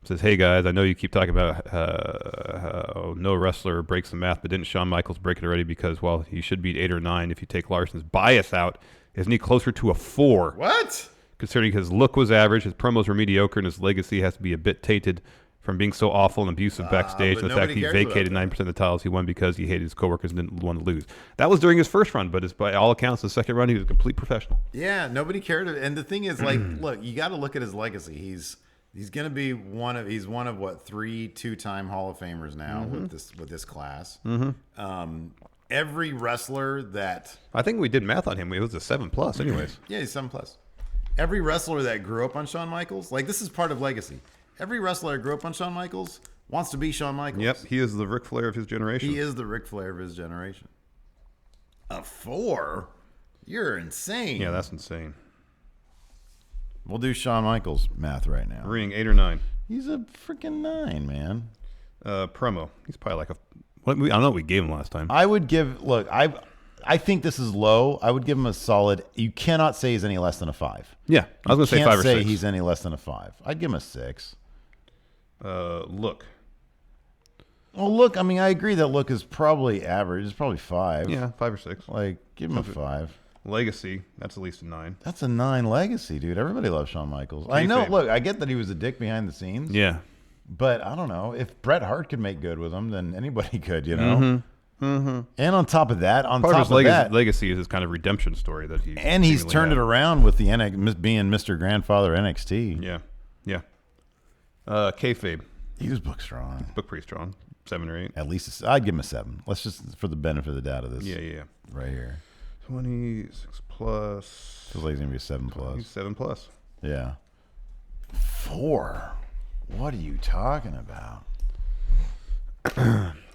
Speaker 5: Says, hey guys, I know you keep talking about how no wrestler breaks the math, but didn't Shawn Michaels break it already? Because, well, he should beat 8 or 9 if you take Larson's bias out. Isn't he closer to a 4?
Speaker 4: What?
Speaker 5: Considering his look was average, his promos were mediocre, and his legacy has to be a bit tainted from being so awful and abusive backstage.
Speaker 4: but
Speaker 5: The fact he
Speaker 4: nobody cares
Speaker 5: vacated
Speaker 4: about
Speaker 5: 9% of the titles he won because he hated his coworkers and didn't want to lose. That was during his first run, but by all accounts, the second run, he was a complete professional.
Speaker 4: Yeah, nobody cared. And the thing is, like, look, you got to look at his legacy. He's going to be one of what, 3 2-time Hall of Famers now with this class. every wrestler that
Speaker 5: I think we did math on him. It was a 7+ anyways.
Speaker 4: yeah, he's 7+. Every wrestler that grew up on Shawn Michaels, like this is part of legacy. Every wrestler that grew up on Shawn Michaels wants to be Shawn Michaels.
Speaker 5: Yep, he is the Ric Flair of his generation.
Speaker 4: He is the Ric Flair of his generation. A 4? You're insane.
Speaker 5: Yeah, that's insane.
Speaker 4: We'll do Shawn Michaels math right now.
Speaker 5: Ring 8 or 9.
Speaker 4: He's a freaking 9, man.
Speaker 5: Promo. He's probably like a. I don't know what we gave him last time.
Speaker 4: I would give. Look, I think this is low. I would give him a solid. You cannot say he's any less than a 5.
Speaker 5: Yeah, I was going to say 5 or 6.
Speaker 4: Can't say he's any less than a 5. I'd give him a 6.
Speaker 5: Look.
Speaker 4: Well, look. I mean, I agree that look is probably average. It's probably 5.
Speaker 5: Yeah, 5 or 6.
Speaker 4: Like, give him a 5.
Speaker 5: Legacy. That's at least a 9.
Speaker 4: That's a 9 legacy, dude. Everybody loves Shawn Michaels. I know. Look, I get that he was a dick behind the scenes.
Speaker 5: Yeah.
Speaker 4: But I don't know. If Bret Hart could make good with him, then anybody could, you know? And on top of that,
Speaker 5: legacy is his kind of redemption story that he.
Speaker 4: And he's turned it around with the being Mr. Grandfather NXT.
Speaker 5: Yeah. Yeah. Kayfabe.
Speaker 4: He was booked strong.
Speaker 5: Booked pretty strong. 7 or 8.
Speaker 4: At least I'd give him a 7. Let's just for the benefit of the doubt of this.
Speaker 5: Yeah.
Speaker 4: Right here.
Speaker 5: 26 plus.
Speaker 4: Feels like he's gonna be a 7+.
Speaker 5: He's 7+.
Speaker 4: Yeah. 4. What are you talking about?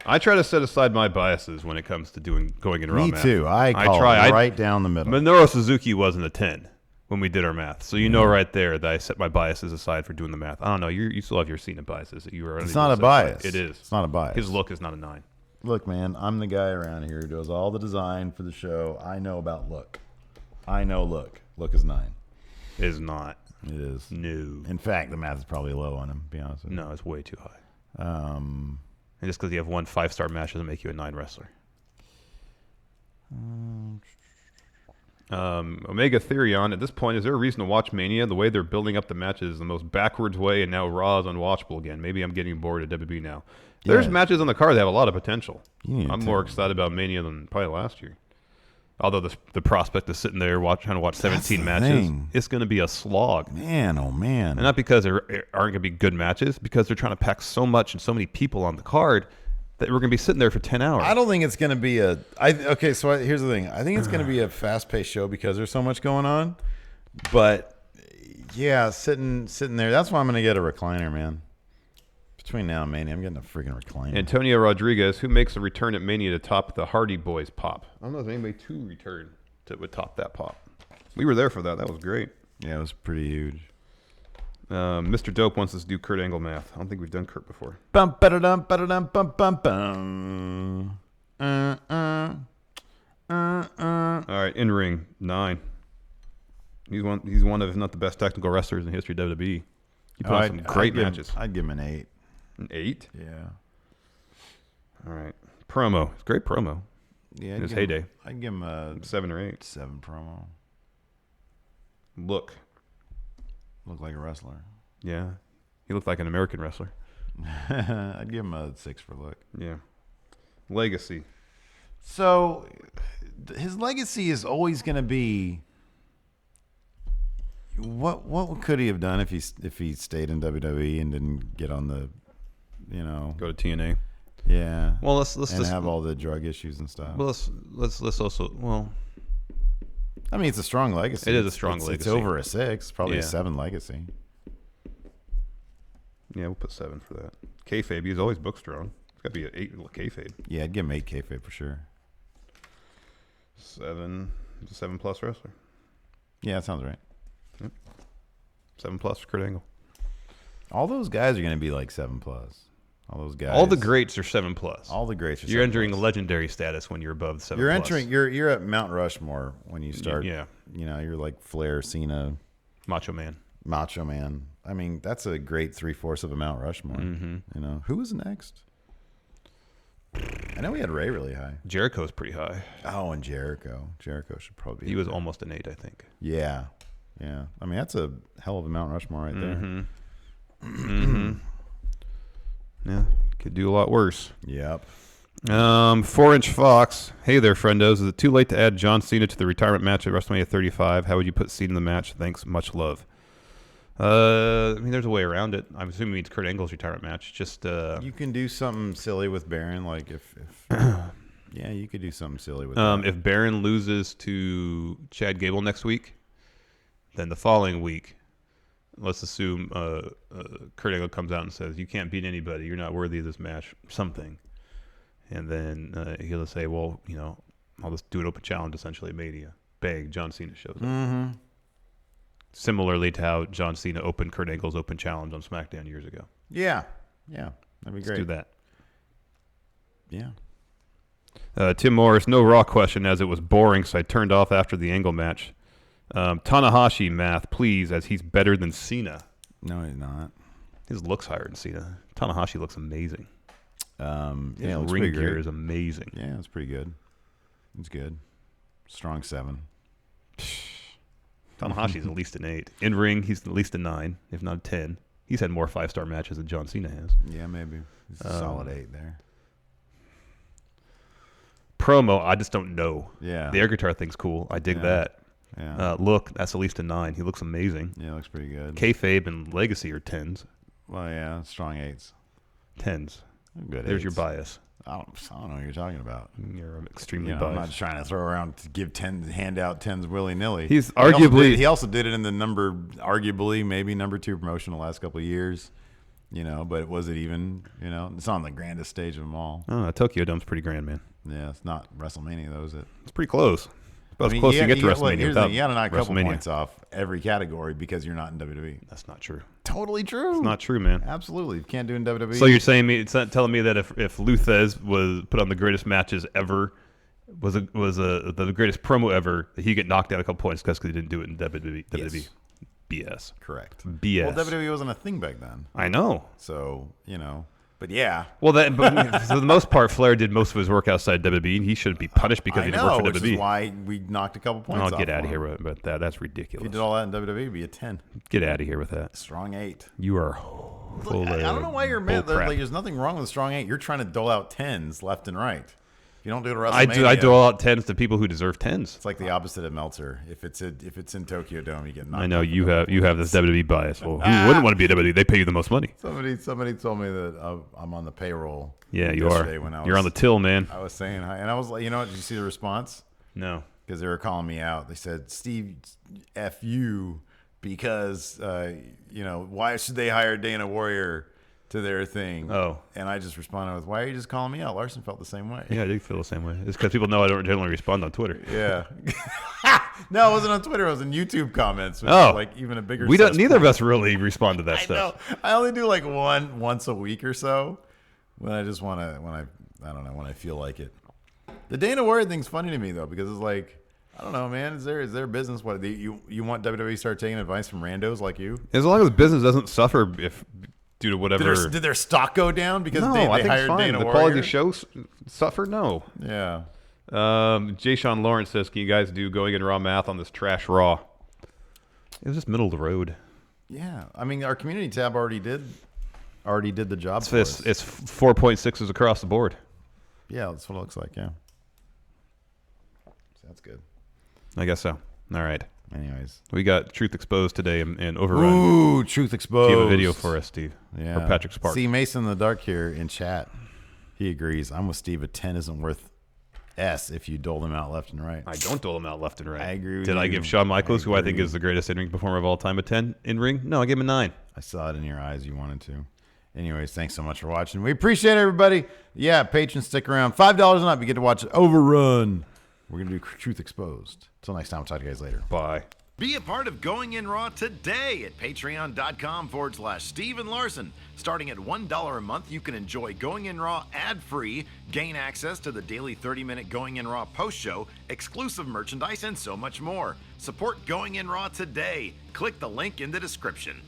Speaker 5: I try to set aside my biases when it comes to going in raw math.
Speaker 4: Me too. I try right down the middle.
Speaker 5: Minoru Suzuki wasn't a 10 when we did our math, so you know right there that I set my biases aside for doing the math. I don't know. You still have your Cena biases that you were.
Speaker 4: It's not a bias.
Speaker 5: It is.
Speaker 4: It's not a bias.
Speaker 5: His look is not a 9.
Speaker 4: Look, man, I'm the guy around here who does all the design for the show. I know about look. I know look. Look is 9.
Speaker 5: It is not.
Speaker 4: It is.
Speaker 5: No.
Speaker 4: In fact, the math is probably low on him, to be honest with you.
Speaker 5: No, it's way too high. And just because you have one 5-star match doesn't make you a 9 wrestler. Omega Therion, at this point, is there a reason to watch Mania? The way they're building up the matches is the most backwards way, and now Raw is unwatchable again. Maybe I'm getting bored of WWE now. There's matches on the card that have a lot of potential. I'm more excited about Mania than probably last year. Although the prospect of sitting there trying to watch 17 matches, it's going to be a slog.
Speaker 4: Man, oh man.
Speaker 5: And not because there aren't going to be good matches, because they're trying to pack so much and so many people on the card that we're going to be sitting there for 10 hours.
Speaker 4: I don't think it's going to be here's the thing. I think it's going to be a fast-paced show because there's so much going on. But, yeah, sitting there, that's why I'm going to get a recliner, man. Between now and Mania, I'm getting a freaking recliner.
Speaker 5: Antonio Rodriguez, who makes a return at Mania to top the Hardy Boys pop? I don't know if anybody to return that would top that pop. We were there for that. That was great.
Speaker 4: Yeah, it was pretty huge.
Speaker 5: Mr. Dope wants us to do Kurt Angle math. I don't think we've done Kurt before.
Speaker 4: Bum ba-da-dum ba-da-dum bum bum bum.
Speaker 5: All right, in ring 9. He's one of, if not the best technical wrestlers in the history of WWE. He put on some great matches.
Speaker 4: I'd give him an 8.
Speaker 5: An 8?
Speaker 4: Yeah.
Speaker 5: All right. Promo. It's a great promo.
Speaker 4: Yeah.
Speaker 5: In his heyday.
Speaker 4: I'd give him a
Speaker 5: 7 or 8.
Speaker 4: 7 promo.
Speaker 5: Look
Speaker 4: like a wrestler.
Speaker 5: Yeah. He looked like an American wrestler.
Speaker 4: I'd give him a 6 for look.
Speaker 5: Yeah. Legacy.
Speaker 4: So his legacy is always going to be what could he have done if he stayed in WWE and didn't get on the
Speaker 5: go to TNA.
Speaker 4: Yeah.
Speaker 5: Well, let's
Speaker 4: have all the drug issues and stuff.
Speaker 5: Well, let's also
Speaker 4: I mean, it's a strong legacy.
Speaker 5: It is a strong legacy.
Speaker 4: It's over a 6, probably a 7 legacy.
Speaker 5: Yeah, we'll put 7 for that. Kayfabe, he's always booked strong. It's got to be an 8 kayfabe.
Speaker 4: Yeah, I'd give him 8 kayfabe for sure.
Speaker 5: 7. He's a 7+ wrestler.
Speaker 4: Yeah, that sounds right.
Speaker 5: Yep. 7+ for Kurt Angle.
Speaker 4: All those guys are going to be like 7+. All those guys.
Speaker 5: All the greats are 7+.
Speaker 4: All the greats are 7+.
Speaker 5: You're entering legendary status when you're above 7+.
Speaker 4: You're entering. You're at Mount Rushmore when you start.
Speaker 5: Yeah.
Speaker 4: You're like Flair, Cena,
Speaker 5: Macho Man.
Speaker 4: I mean, that's a great 3/4 of a Mount Rushmore. Mm-hmm. Who was next? I know we had Ray really high.
Speaker 5: Jericho's pretty high.
Speaker 4: Oh, and Jericho. Jericho should probably.
Speaker 5: He was almost an 8, I think.
Speaker 4: Yeah. I mean, that's a hell of a Mount Rushmore right there.
Speaker 5: Yeah, could do a lot worse.
Speaker 4: Yep.
Speaker 5: 4-inch Fox. Hey there, friendos. Is it too late to add John Cena to the retirement match at WrestleMania 35? How would you put Cena in the match? Thanks. Much love. I mean, there's a way around it. I'm assuming it's Kurt Angle's retirement match. Just
Speaker 4: you can do something silly with Baron, like if Yeah, you could do something silly with that.
Speaker 5: If Baron loses to Chad Gable next week, then the following week, let's assume Kurt Angle comes out and says, "You can't beat anybody. You're not worthy of this match." Something, and then he'll say, "Well, I'll just do an open challenge essentially at Mania." Bang! John Cena shows up.
Speaker 4: Mm-hmm.
Speaker 5: Similarly to how John Cena opened Kurt Angle's open challenge on SmackDown years ago.
Speaker 4: Yeah, that'd be great.
Speaker 5: Let's do that.
Speaker 4: Yeah.
Speaker 5: Tim Morris, no Raw question as it was boring, so I turned off after the Angle match. Tanahashi math, please, as he's better than Cena.
Speaker 4: No, he's not.
Speaker 5: His looks higher than Cena. Tanahashi looks amazing.
Speaker 4: His
Speaker 5: ring gear is amazing.
Speaker 4: Yeah, it's pretty good. It's good. Strong 7.
Speaker 5: Tanahashi's at least an 8. In ring, he's at least a 9, if not a 10. He's had more 5-star matches than John Cena has.
Speaker 4: Yeah, maybe. He's a solid 8 there.
Speaker 5: Promo, I just don't know.
Speaker 4: Yeah.
Speaker 5: The air guitar thing's cool. I dig that.
Speaker 4: Yeah.
Speaker 5: Look, that's at least a 9. He looks amazing.
Speaker 4: Yeah, looks pretty good.
Speaker 5: Kayfabe and Legacy are 10s.
Speaker 4: Well, yeah, strong 8s.
Speaker 5: 10s.
Speaker 4: Good.
Speaker 5: There's
Speaker 4: 8s.
Speaker 5: your bias.
Speaker 4: I don't know what you're talking about.
Speaker 5: You're extremely
Speaker 4: I'm
Speaker 5: biased.
Speaker 4: not trying to throw around to hand out 10s willy nilly.
Speaker 5: He's arguably
Speaker 4: he also did it in the maybe number 2 promotion the last couple of years. But was it even? It's on the grandest stage of them all.
Speaker 5: Oh, Tokyo Dome's pretty grand, man.
Speaker 4: Yeah, it's not WrestleMania though, is it?
Speaker 5: It's pretty close. About as close as you get to WrestleMania without
Speaker 4: you got to knock a couple
Speaker 5: WrestleMania.
Speaker 4: points off every category because you're not in WWE.
Speaker 5: That's not true.
Speaker 4: Totally true.
Speaker 5: It's not true, man.
Speaker 4: Absolutely, you can't do it in WWE.
Speaker 5: So you're saying it's not telling me that if Luthez was put on the greatest matches ever, was the greatest promo ever, that he get knocked out a couple points because he didn't do it in WWE?
Speaker 4: Yes.
Speaker 5: BS.
Speaker 4: Correct.
Speaker 5: BS.
Speaker 4: Well, WWE wasn't a thing back then.
Speaker 5: I know.
Speaker 4: So but yeah.
Speaker 5: Well, but for the most part, Flair did most of his work outside WWE, and he shouldn't be punished because he didn't work for
Speaker 4: which
Speaker 5: WWE.
Speaker 4: is why we knocked a couple points off.
Speaker 5: I'll get out
Speaker 4: for
Speaker 5: of here
Speaker 4: him.
Speaker 5: with that. That's
Speaker 4: If
Speaker 5: ridiculous.
Speaker 4: you did all that in WWE, it'd be a 10.
Speaker 5: Get out of here with that.
Speaker 4: Strong 8.
Speaker 5: You are full
Speaker 4: I don't know why you're mad.
Speaker 5: bull crap.
Speaker 4: There's nothing wrong with strong 8. You're trying to dole out 10s left and right. If you don't do it at WrestleMania,
Speaker 5: I dole out 10s to people who deserve 10s.
Speaker 4: It's like the opposite of Meltzer. If it's in Tokyo Dome, you get knocked.
Speaker 5: I know
Speaker 4: out.
Speaker 5: you have this WWE bias. Well, who wouldn't want to be at WWE? They pay you the most money.
Speaker 4: Somebody told me that I'm on the payroll.
Speaker 5: Yeah, you
Speaker 4: yesterday
Speaker 5: are.
Speaker 4: When
Speaker 5: You're on the till, man.
Speaker 4: I was saying hi, and I was like, did you see the response?
Speaker 5: No.
Speaker 4: Because they were calling me out. They said, "Steve, F you," because why should they hire Dana Warrior to their thing?
Speaker 5: Oh.
Speaker 4: And I just responded with, "Why are you just calling me out?" Larson felt the same way.
Speaker 5: Yeah, I do feel the same way. It's because people know I don't generally respond on Twitter.
Speaker 4: Yeah. No, it wasn't on Twitter. It was in YouTube comments. Which is like even a bigger.
Speaker 5: Neither of us really respond to that
Speaker 4: I
Speaker 5: stuff.
Speaker 4: know. I only do like once a week or so when I just want to. When I feel like it. The Dana Warrior thing's funny to me though because it's like. I don't know, man. Is there business? What you want WWE to start taking advice from randos like you?
Speaker 5: As long as business doesn't suffer due to whatever.
Speaker 4: Did their stock go down because
Speaker 5: no,
Speaker 4: they
Speaker 5: I think
Speaker 4: hired
Speaker 5: it's fine.
Speaker 4: Dana
Speaker 5: The
Speaker 4: Warrior?
Speaker 5: quality of the show suffered? No.
Speaker 4: Yeah.
Speaker 5: Jay Sean Lawrence says, "Can you guys do going in raw math on this trash Raw?" It was just middle of the road.
Speaker 4: Yeah, I mean our community tab already did the job.
Speaker 5: It's 4.6s across the board.
Speaker 4: Yeah, that's what it looks like. Yeah. That's good.
Speaker 5: I guess so. All right.
Speaker 4: Anyways,
Speaker 5: we got Truth Exposed today and Overrun.
Speaker 4: Ooh, Truth Exposed.
Speaker 5: Do you have a video for us, Steve?
Speaker 4: Yeah.
Speaker 5: Or Patrick Sparks.
Speaker 4: See Mason in the Dark here in chat. He agrees. I'm with Steve. A 10 isn't worth S if you dole them out left and right.
Speaker 5: I don't dole them out left and right.
Speaker 4: I agree with
Speaker 5: Did I
Speaker 4: you.
Speaker 5: give Shawn Michaels, who I think is the greatest in-ring performer of all time, a 10 in-ring? No, I gave him a 9.
Speaker 4: I saw it in your eyes. You wanted to. Anyways, thanks so much for watching. We appreciate everybody. Yeah, patrons, stick around. $5 and up, you get to watch Overrun. We're going to do Truth Exposed. Until next time, we'll talk to you guys later.
Speaker 5: Bye.
Speaker 7: Be a part of Going In Raw today at patreon.com/Steven Larson. Starting at $1 a month, you can enjoy Going In Raw ad-free, gain access to the daily 30-minute Going In Raw post show, exclusive merchandise, and so much more. Support Going In Raw today. Click the link in the description.